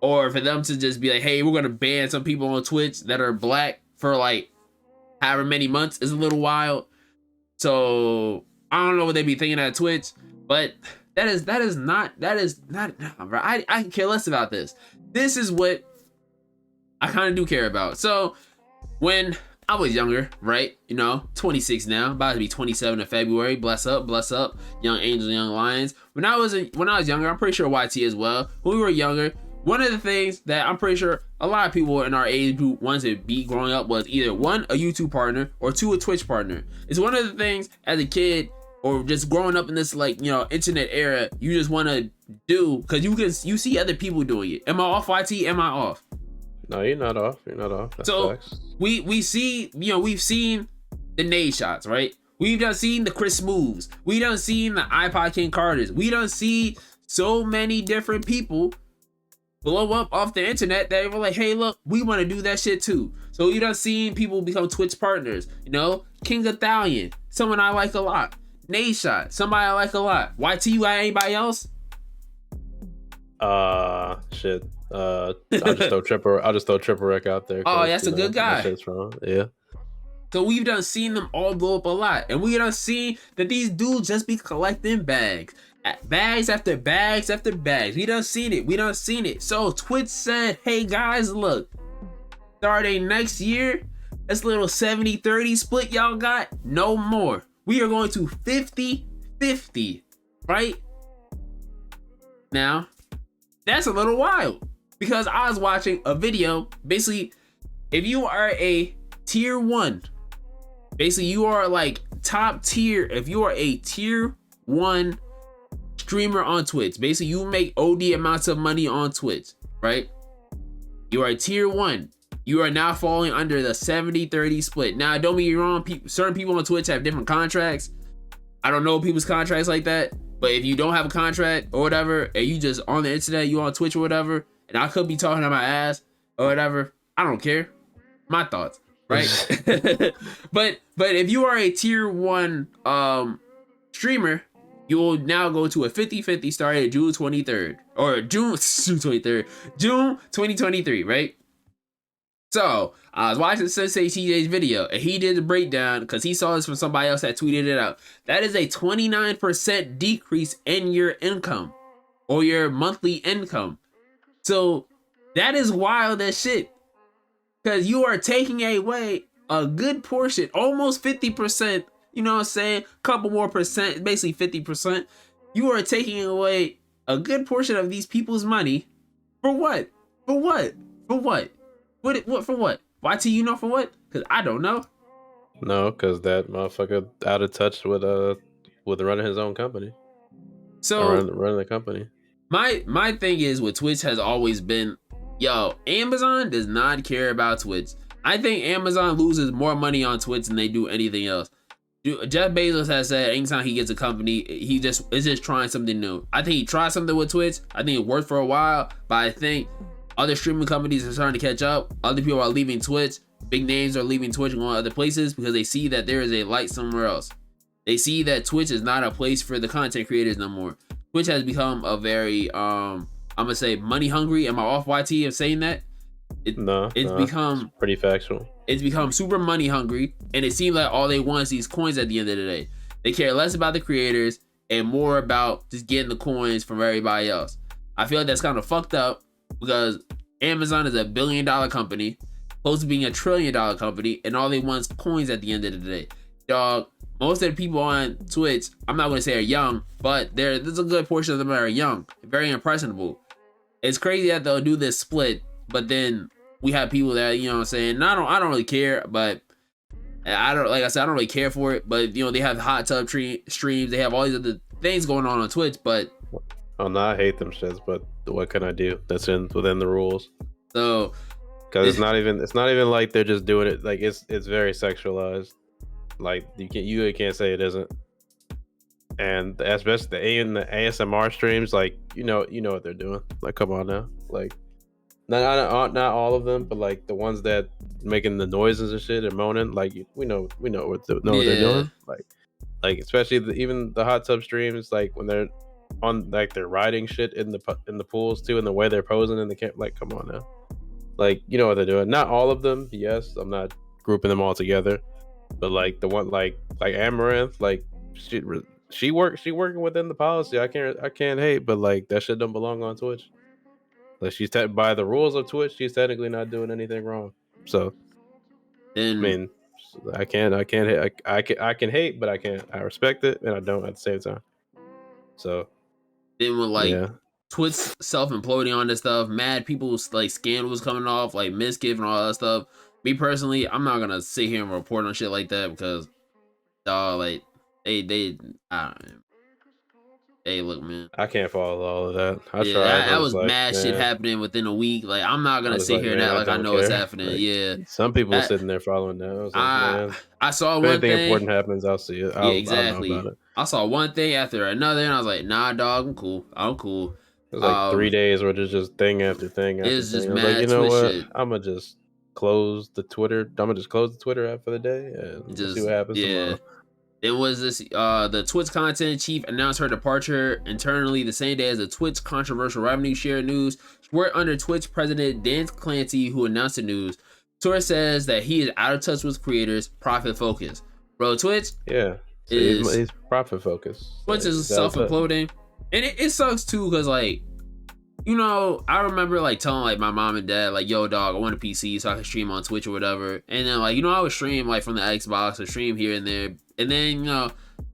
Or for them to just be like, hey, we're going to ban some people on Twitch that are black for like however many months is a little wild. So I don't know what they be thinking at Twitch, but that is not, bro. I can care less about this. This is what I kind of do care about. So when I was younger, right? 26 now, about to be 27 in February. Bless up, young angels, young lions. When I was younger, I'm pretty sure YT as well. When we were younger, one of the things that I'm pretty sure a lot of people in our age group wanted to be growing up was either one, a YouTube partner, or two, a Twitch partner. It's one of the things as a kid, or just growing up in this internet era, you just want to do, because you see other people doing it. Am I off, YT? Am I off? No, you're not off. That's so facts. we see, we've seen the nade shots, right? We've done seen the Chris moves. We done seen the iPod King Carters. We done see so many different people blow up off the internet that were like, hey, look, we want to do that shit too. So you done seen people become Twitch partners. King Ithalian, someone I like a lot. Nade Shot, somebody I like a lot. YT, you got anybody else? Shit. I'll just throw Triple Rec out there Oh, because that's a good that guy. shit's wrong. Yeah. So we've done seen them all blow up a lot, and we done seen that these dudes just be collecting bags after bags after bags. We done seen it. We done seen it. So Twitch said, "Hey guys, look, starting next year, this little 70-30 split y'all got, no more. We are going to 50-50, right?" Now, that's a little wild because I was watching a video. Basically, if you are a tier 1, basically you are like top tier. If you are a tier 1 streamer on Twitch, basically you make OD amounts of money on Twitch, right? You are a tier 1. You are now falling under the 70-30 split. Now, don't get me wrong, certain people on Twitch have different contracts. I don't know people's contracts like that, but if you don't have a contract or whatever, and you just on the internet, you on Twitch or whatever, and I could be talking on my ass or whatever, I don't care. My thoughts, right? but if you are a tier 1 streamer, you will now go to a 50-50 starting June 23rd or June 23rd, June 2023, right? So I was watching Sensei TJ's video, and he did a breakdown because he saw this from somebody else that tweeted it out. That is a 29% decrease in your income or your monthly income. So that is wild as shit, because you are taking away a good portion, almost 50%. You know what I'm saying? Couple more percent, basically 50%. You are taking away a good portion of these people's money for what? For what? For what? What for what? YT, you know for what? Because I don't know. No, because that motherfucker out of touch with running his own company. So running the company. My thing is with Twitch has always been, yo, Amazon does not care about Twitch. I think Amazon loses more money on Twitch than they do anything else. Jeff Bezos has said anytime he gets a company, he is just trying something new. I think he tried something with Twitch. I think it worked for a while, but I think other streaming companies are starting to catch up. Other people are leaving Twitch. Big names are leaving Twitch and going other places because they see that there is a light somewhere else. They see that Twitch is not a place for the content creators no more. Twitch has become a very, I'm gonna say money hungry. Am I off YT of saying that? It's become pretty factual. It's become super money hungry, and it seems like all they want is these coins at the end of the day. They care less about the creators and more about just getting the coins from everybody else. I feel like that's kind of fucked up because Amazon is a $1 billion company, close to being a $1 trillion company, and all they want is coins at the end of the day. Dog, most of the people on Twitch, I'm not going to say are young, but there's a good portion of them that are young, very impressionable. It's crazy that they'll do this split, but then we have people that, you know what I'm saying, I don't really care, but like I said, I don't really care for it, but you know, they have hot tub streams, they have all these other things going on Twitch, but oh no, I hate them shits, but what can I do? That's within the rules. So because it's not even like they're just doing it, like it's very sexualized. Like you can't say it isn't. And especially the ASMR streams, like you know what they're doing. Like come on now, like not all of them, but like the ones that making the noises and shit and moaning, like we know what they're doing. Like especially even the hot tub streams, like when they're on like they're riding shit in the pools too, and the way they're posing in the camp. Like come on now, like you know what they're doing. Not all of them, yes. I'm not grouping them all together, but like the one like Amaranth, like she working within the policy. I can't hate, but like that shit don't belong on Twitch. Like she's by the rules of Twitch, she's technically not doing anything wrong. So, I mean, I can hate, but I can't. I respect it, and I don't at the same time. So then with Twitch self-imploding on this stuff, mad people like scandals coming off, like Miskiff and all that stuff. Me personally, I'm not gonna sit here and report on shit like that because, like hey, look, man. I can't follow all of that. I tried. That was mad shit happening within a week. Like, I'm not gonna sit here and act like I know what's happening. Like, yeah. Some people sitting there following that. I was like, man, I saw if one anything thing important happens, I'll see it. Exactly. I'll know about it. I saw one thing after another, and I was like, nah, dog, I'm cool. It was like 3 days where there's just thing after thing after it's thing. Just I was mad like, you know what? shit. I'm gonna just close the Twitter. I'm gonna just close the Twitter app for the day and see what happens tomorrow. Then was this the Twitch content chief announced her departure internally the same day as the Twitch controversial revenue share news. She worked under Twitch president Dan Clancy, who announced the news. Source says that he is out of touch with creators, profit focused. Bro, Twitch Yeah. So he's profit focused. Twitch is self-imploding. And it sucks too, because like, you know, I remember like telling like my mom and dad, like, yo dog, I want a PC so I can stream on Twitch or whatever. And then like, you know, I would stream like from the Xbox or stream here and there. And then, you know,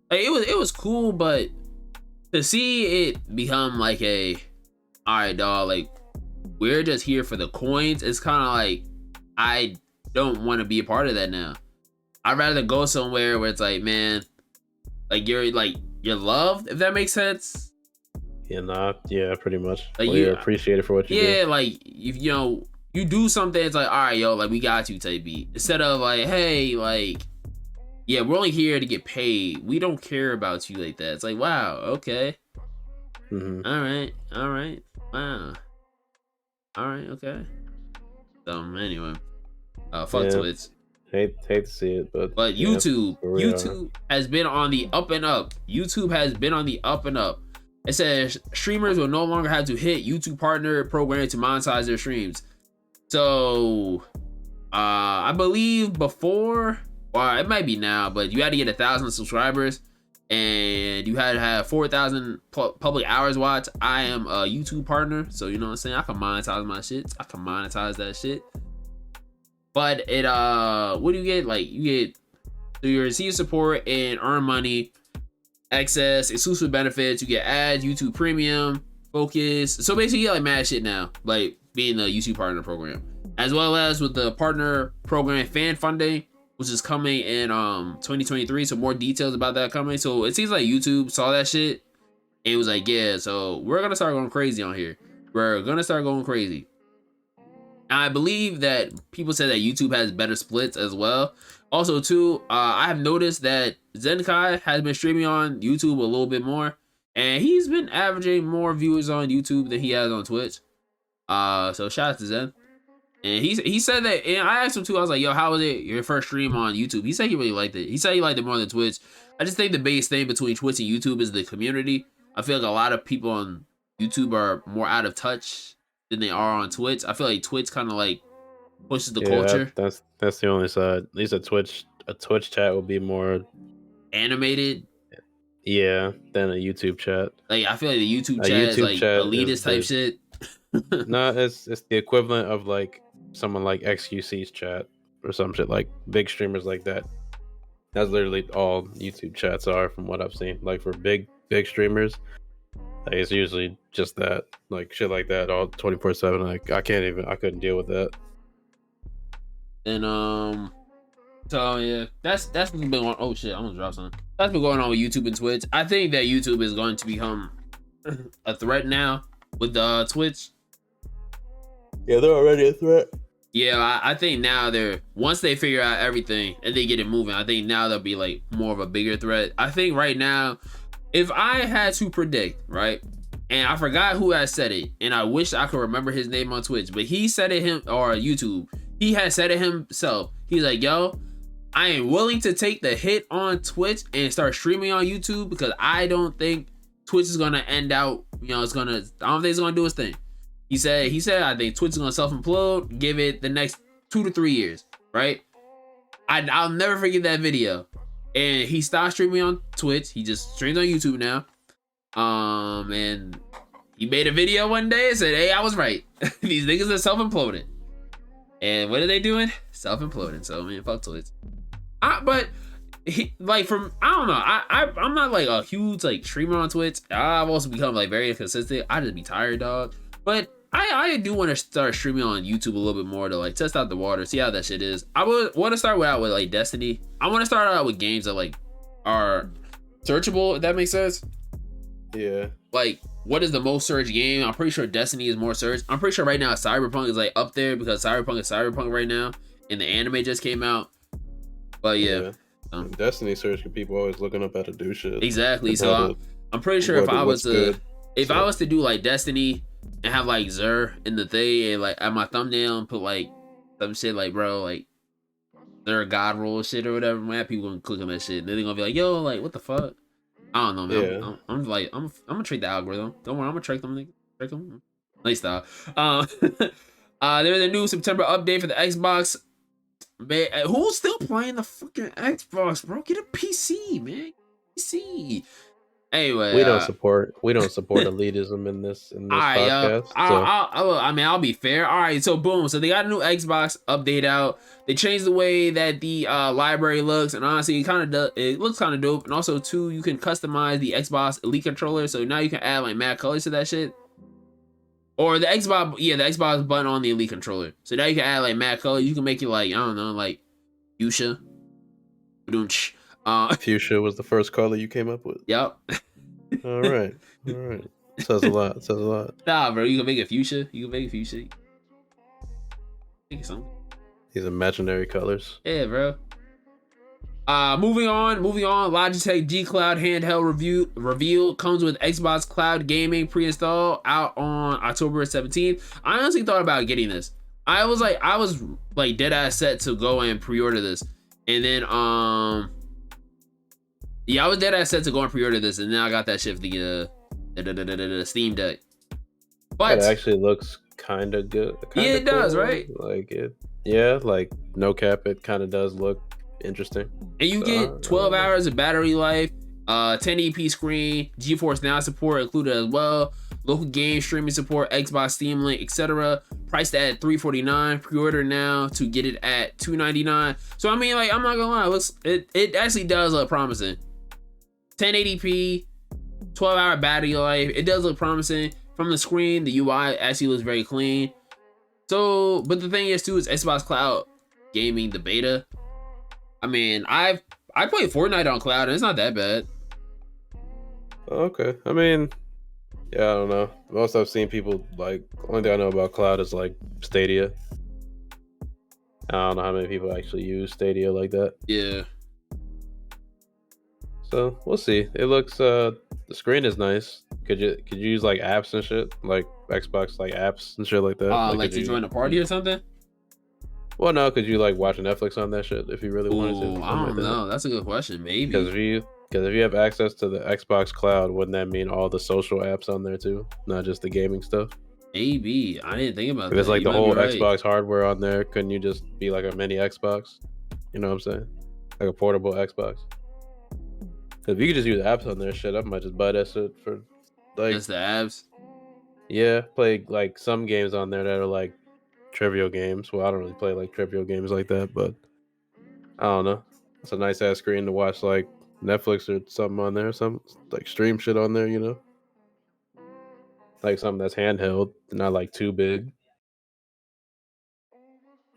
like it was cool, but to see it become like a, all right, dog, like we're just here for the coins, it's kind of like, I don't want to be a part of that now. I'd rather go somewhere where it's like, man, like you're loved, if that makes sense. Yeah, pretty much. Like you're appreciated for what you do. Yeah, like if you know you do something, it's like, all right, yo, like we got you type beat. Instead of like, hey, like, yeah, we're only here to get paid. We don't care about you like that. It's like, wow, okay. Mm-hmm. All right, wow. All right, okay. Anyway, fuck Twitch. Hate to see it, but YouTube has been on the up and up. YouTube has been on the up and up. It says streamers will no longer have to hit YouTube partner program to monetize their streams. So, I believe before, or it might be now, but you had to get 1,000 subscribers and you had to have 4,000 public hours watched. I am a YouTube partner, so you know what I'm saying? I can monetize my shit. I can monetize that shit. But it, what do you get? Like, you get, so you receive support and earn money, access, exclusive benefits, you get ads, YouTube Premium, Focus. So basically, you get like mad shit now, like being the YouTube partner program. As well as with the partner program fan funding, which is coming in 2023. So more details about that coming. So it seems like YouTube saw that shit and it was like, yeah, so we're gonna start going crazy on here. We're gonna start going crazy. I believe that people say that YouTube has better splits as well. Also, too, I have noticed that Zenkai has been streaming on YouTube a little bit more, and he's been averaging more viewers on YouTube than he has on Twitch. So shout out to Zen. And he said that, and I asked him too. I was like, "Yo, how was it your first stream on YouTube?" He said he really liked it. He said he liked it more than Twitch. I just think the biggest thing between Twitch and YouTube is the community. I feel like a lot of people on YouTube are more out of touch than they are on Twitch. I feel like Twitch kind of like pushes the culture. That's the only side. At least a Twitch chat will be more animated. Yeah, than a YouTube chat. Like I feel like the YouTube chat is like elitist type shit. No, it's the equivalent of like someone like XQC's chat or some shit, like big streamers like that. That's literally all YouTube chats are, from what I've seen. Like for big streamers, like it's usually just that, like shit like that, all 24/7. Like I couldn't deal with that. And so yeah, that's been going on. Oh shit, I'm gonna drop something. That's been going on with YouTube and Twitch. I think that YouTube is going to become a threat now with Twitch. Yeah, they're already a threat. Yeah, I think now once they figure out everything and they get it moving, I think now they'll be like more of a bigger threat. I think right now, if I had to predict, right, and I forgot who had said it, and I wish I could remember his name on Twitch, but he said it or YouTube. He had said it himself. He's like, yo, I am willing to take the hit on Twitch and start streaming on YouTube because I don't think Twitch is gonna end out. You know, I don't think it's gonna do its thing. He said, I think Twitch is gonna self-implode. Give it the next 2 to 3 years, right? I'll never forget that video. And he stopped streaming on Twitch. He just streams on YouTube now. And he made a video one day and said, "Hey, I was right. These niggas are self-imploding." And what are they doing? Self-imploding. So I mean, fuck Twitch. But he, like, from, I don't know. I'm not like a huge like streamer on Twitch. I've also become like very inconsistent. I just be tired, dog. But I do want to start streaming on YouTube a little bit more to like test out the water, see how that shit is. I would want to start out with like Destiny. I want to start out with games that like are searchable, if that makes sense. Yeah. Like, what is the most searched game? I'm pretty sure Destiny is more searched. I'm pretty sure right now Cyberpunk is like up there because Cyberpunk is Cyberpunk right now, and the anime just came out. But yeah. Destiny search, because people always looking up how to do shit. Exactly. So I'm pretty sure if I was to do like Destiny and have like Xur in the thing and like at my thumbnail and put like some shit like, bro, like their god roll shit or whatever. Man, people gonna click on that shit. And then they're gonna be like, yo, like what the fuck? I don't know, man. Yeah. I'm gonna trick the algorithm. Don't worry, I'm gonna trick them. Nigga. Trick them. Nice style. There's a new September update for the Xbox. Man, who's still playing the fucking Xbox, bro? Get a PC, man. PC. Anyway, we don't support elitism in this Alright, podcast. So I mean, I'll be fair. All right, so boom, so they got a new Xbox update out. They changed the way that the library looks, and honestly, it looks kind of dope. And also, too, you can customize the Xbox Elite controller, so now you can add like mad colors to that shit. Or the Xbox button on the Elite controller. So now you can add like mad colors. You can make it like I don't know, like fuchsia. fuchsia was the first color you came up with. Yep. All right. Says a lot. Says a lot. Nah, bro, you can make it fuchsia. Make it something. These imaginary colors. Yeah, bro. Moving on. Logitech G Cloud handheld reveal comes with Xbox Cloud Gaming pre-install out on October 17th. I honestly thought about getting this. I was dead ass set to go and pre-order this, and then yeah, I was dead ass set to go and pre-order this, and then I got that shit for the Steam Deck. But it actually looks kind of good. Yeah, it does, right? Like it. Yeah, like no cap, it kind of does look interesting. And you get 12 hours of battery life, 1080p screen, GeForce Now support included as well, local game streaming support, Xbox Steam Link, etc. Priced at $349. Pre-order now to get it at $299. So I mean, like, I'm not gonna lie, it actually does look promising. 1080p, 12-hour battery life. It does look promising. From the screen, the UI actually looks very clean. So, but the thing is too, is Xbox Cloud Gaming, the beta. I mean, I played Fortnite on Cloud, and it's not that bad. Okay. I mean, yeah, I don't know. Most I've seen people, like, only thing I know about Cloud is like Stadia. I don't know how many people actually use Stadia like that. Yeah. So we'll see. It looks the screen is nice. Could you use like apps and shit, like Xbox like apps and shit like that? Like to join a party or something? Well, no, could you like watch Netflix on that shit if you really wanted to? I don't know. That's a good question. Maybe because if you have access to the Xbox Cloud, wouldn't that mean all the social apps on there too, not just the gaming stuff? Maybe. I didn't think about that. If it's like the whole Xbox hardware on there, couldn't you just be like a mini Xbox? You know what I'm saying? Like a portable Xbox. If you could just use apps on there, shit, I might just buy that shit for like just the apps. Yeah, play like some games on there that are like trivial games. Well, I don't really play like trivial games like that, but I don't know. It's a nice ass screen to watch like Netflix or something on there, some like stream shit on there, you know? Like something that's handheld, not like too big.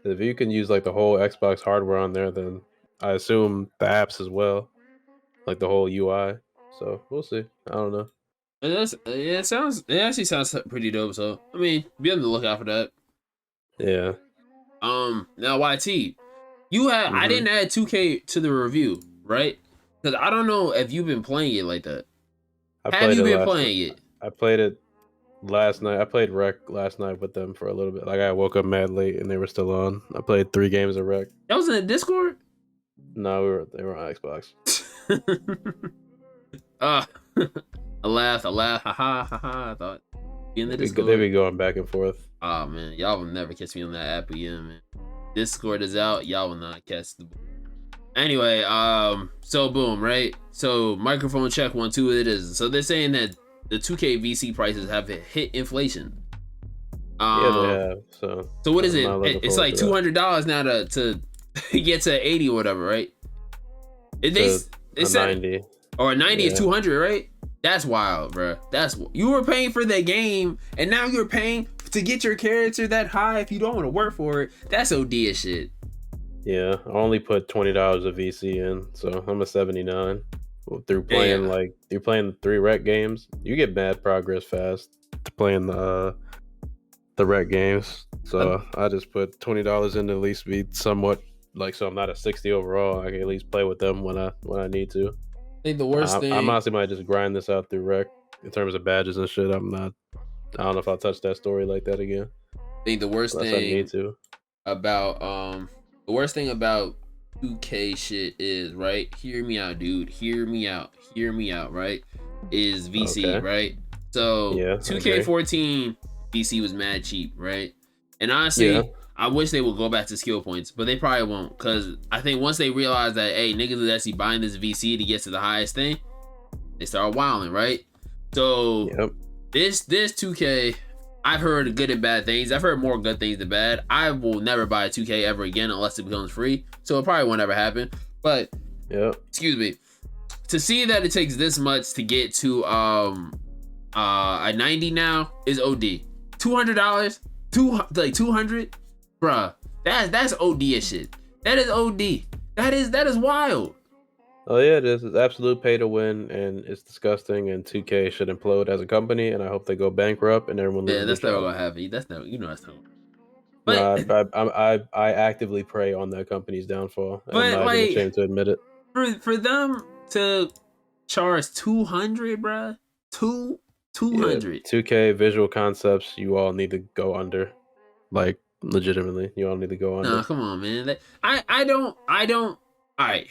If you can use like the whole Xbox hardware on there, then I assume the apps as well. Like the whole UI. So we'll see. I don't know. It actually sounds pretty dope. So I mean, be on the lookout for that. Yeah. Now YT, you had I didn't add 2K to the review, right? Because I don't know if you've been playing it like that. Have you been playing it? I played it last night. I played Rec last night with them for a little bit. Like I woke up mad late and they were still on. I played 3 games of Rec. That was in the Discord? No, they were on Xbox. I laughed, haha. I thought in the Discord. They be going back and forth. Oh man, y'all will never catch me on that app again, man. Discord is out, y'all will not catch the. Anyway, so boom, right? So microphone check 1 2 it is. So they're saying that the 2K VC prices have hit inflation. Yeah, they have. So what is it? It's like $200 now to get to 80 or whatever, right? It's 90 or 90 is 200, right? That's wild, bro. You were paying for the game, and now you're paying to get your character that high if you don't want to work for it. That's OD as shit. Yeah, I only put $20 of VC in, so I'm a 79. Through playing you're playing the 3 rec games, you get bad progress fast to playing the rec games. So I just put $20 in to at least be somewhat like, so I'm not a 60 overall. I can at least play with them when I need to. I think the worst thing. I honestly might just grind this out through rec in terms of badges and shit. I don't know if I'll touch that story like that again. I think the worst thing I need to. about the worst thing about 2K shit is, right? Hear me out, dude. Hear me out. Hear me out, right? Is VC, Okay. right? So Yeah. Okay. 2K14 VC was mad cheap, right? And Yeah. honestly, I wish they would go back to skill points, but they probably won't. Cause I think once they realize that, hey, niggas is actually buying this VC to get to the highest thing, they start wilding, right? So Yep. this 2K, I've heard good and bad things. I've heard more good things than bad. I will never buy a 2K ever again unless it becomes free. So it probably won't ever happen. But Yep. excuse me. To see that it takes this much to get to a 90 now is OD. $200, 200, bruh. That's OD as shit. That is OD. That is wild. Oh yeah, this is absolute pay to win, and it's disgusting. And 2K should implode as a company, and I hope they go bankrupt and everyone Yeah, loses their that's never job. gonna happen. That's never, that's never. But No, I actively pray on that company's downfall, and I'm but not even like ashamed to admit it. for them to charge 200, bruh, two Yeah, hundred. 2K Visual Concepts, you all need to go under. Like legitimately, you all need to go Nah, under. come on, man. I don't. All right,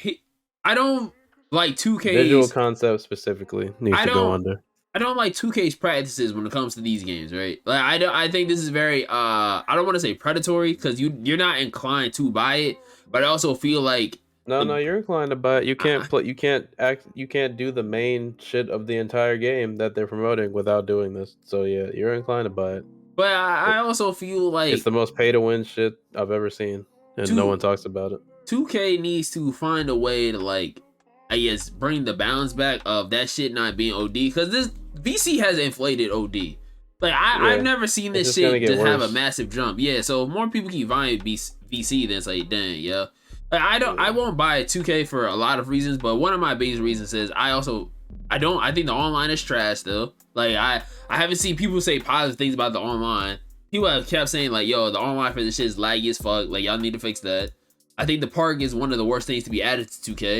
I don't like Visual 2K's. Concepts specifically needs I to go don't. under. I don't like 2K's practices when it comes to these games, right? Like I don't. I think this is very. I don't want to say predatory because you're not inclined to buy it, but I also feel like No, the. no, you're inclined to buy it. You can't I, play. You can't act. You can't do the main shit of the entire game that they're promoting without doing this. So yeah, you're inclined to buy it. but I also feel It's like the most pay to win shit I've ever seen, and no two one talks about it. 2K needs to find a way to like, I guess, bring the balance back of that shit not being OD because this VC has inflated OD. Like I've Yeah, never seen it's this just gonna shit get just have a worse. massive jump. Yeah, so if more people keep buying VC, then it's like, dang, yeah. Like I Yeah, won't buy 2K for a lot of reasons, but one of my biggest reasons is I think the online is trash still. Like I haven't seen people say positive things about the online. People have kept saying like, yo, the online for this shit is laggy as fuck. Like y'all need to fix that. I think the park is one of the worst things to be added to 2K.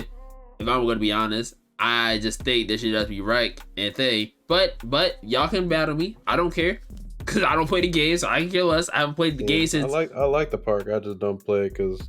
If I'm gonna be honest, I just think this should just be right and thing. But y'all can battle me. I don't care because I don't play the game, so I can care less. I haven't played the yeah. game I since. like I like the park. I just don't play it because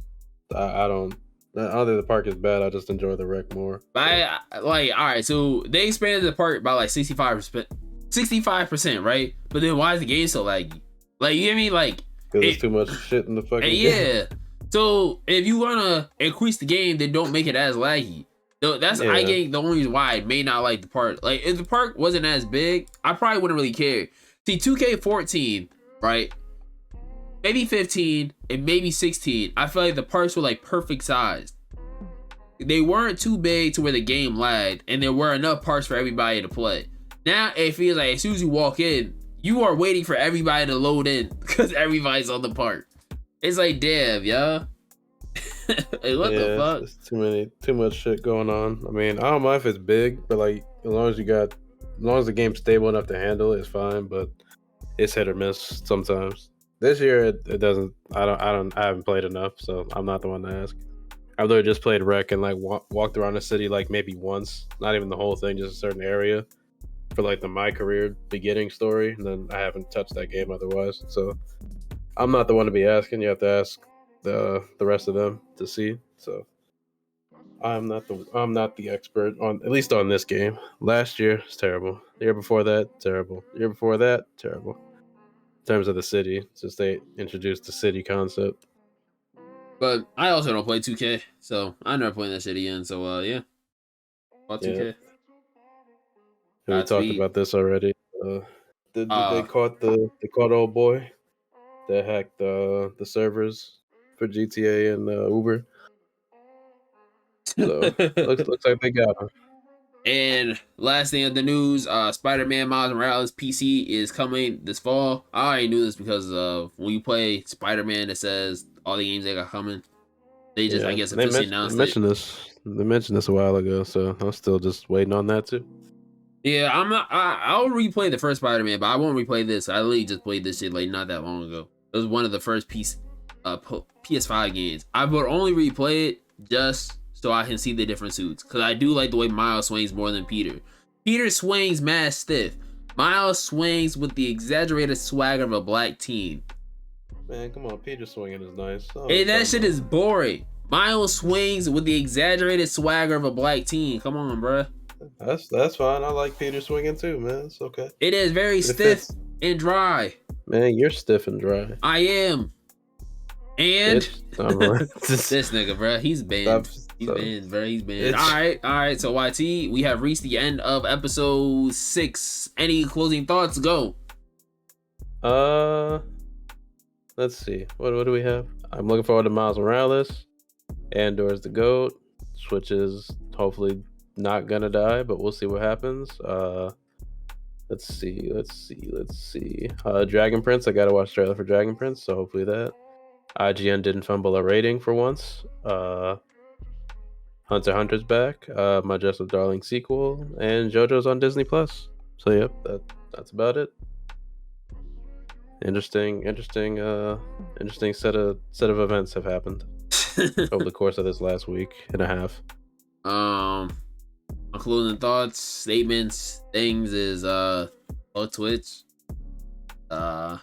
I don't. I don't think the park is bad. I just enjoy the wreck more. So I like all right. So they expanded the park by like 65%, 65%, right? But then why is the game so laggy? Like you hear me? Like because it, there's too much shit in the fucking game. yeah. So if you wanna increase the game, then don't make it as laggy. That's I Yeah, think the only reason why I may not like the park. Like if the park wasn't as big, I probably wouldn't really care. See, 2K14, right? Maybe 15 and maybe 16. I feel like the parks were like perfect sized. They weren't too big to where the game lagged, and there were enough parts for everybody to play. Now it feels like as soon as you walk in, you are waiting for everybody to load in because everybody's on the park. It's like, damn, yo. Like, what the yeah. fuck? It's too much shit going on. I mean, I don't mind if it's big, but like as long as the game's stable enough to handle it, it's fine. But it's hit or miss sometimes. This year it doesn't. I haven't played enough, so I'm not the one to ask. I've literally just played Wreck and like walked around the city like maybe once, not even the whole thing, just a certain area for like the my career beginning story, and then I haven't touched that game otherwise. So I'm not the one to be asking. You have to ask the rest of them to see. So I'm not the expert on at least on this game. Last year it's terrible. The year before that terrible. The year before that terrible. In terms of the city, since they introduced the city concept. But I also don't play 2K, so I'm never playing that shit again. So yeah, bought Yeah, 2K. we talked Godspeed. about this already. Did Uh, they caught old boy that hacked the servers for GTA and Uber? So looks like they got him. and last thing of the news, Spider-Man Miles Morales PC is coming this fall. I already knew this because when you play Spider-Man, it says all the games they got coming. They just, I Yeah, guess, officially announced it. they mentioned this a while ago, so I'm still just waiting on that too. Yeah, I'm not. I'll replay the first Spider-Man, but I won't replay this. I literally just played this shit like not that long ago. It was one of the first PS5 games. I would only replay it just so I can see the different suits, because I do like the way Miles swings more than Peter. Peter swings mad stiff. Miles swings with the exaggerated swagger of a black teen. Man, come on, Peter swinging is nice. Hey, that shit is boring. Miles swings with the exaggerated swagger of a black teen. Come on, bruh. That's fine. I like Peter swinging too, man. It's okay. It is very It stiff fits. and dry. Man, you're stiff and dry. I am. And Bitch. I'm like, this nigga, bruh, he's banned. He's banned, bruh. He's banned. All right. So YT, we have reached the end of episode 6. Any closing thoughts? Go. Let's see. What do we have? I'm looking forward to Miles Morales. Andor's the GOAT. Switch is hopefully not gonna die, but we'll see what happens. Let's see. Dragon Prince. I gotta watch the trailer for Dragon Prince, so hopefully that. IGN didn't fumble a rating for once. Hunter x Hunter's back. My Joseph Darling sequel, and JoJo's on Disney Plus. So yep, that's about it. Interesting set of events have happened over the course of this last week and a half. Closing thoughts, statements, things is oh, Twitch. That's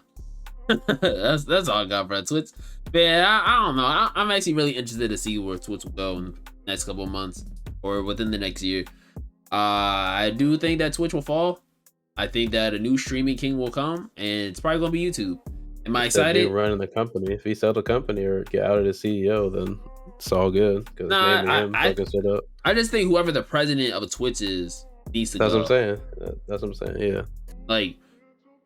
all I got for Twitch. Man, I don't know. I'm actually really interested to see where Twitch will go in the next couple of months or within the next year. I do think that Twitch will fall. I think that a new streaming king will come, and it's probably gonna be YouTube. Am I excited? Running the company. If he sell the company or get out of the CEO, then it's all good. Because him fucking shit up. I just think whoever the president of Twitch is needs to go. That's what I'm saying. That's what I'm saying. Yeah. Like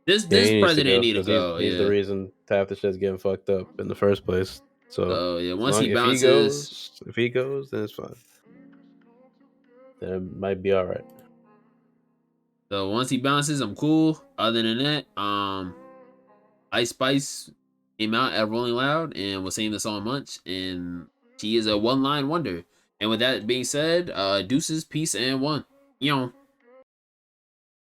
this president need to go. He's the reason half the shit's getting fucked up in the first place. So yeah, once he bounces, if he goes, then it's fine. Then it might be all right. So once he bounces, I'm cool. Other than that, Ice Spice came out at Rolling Loud and was singing the song Munch, and she is a one-line wonder. And with that being said, deuces, peace, and one.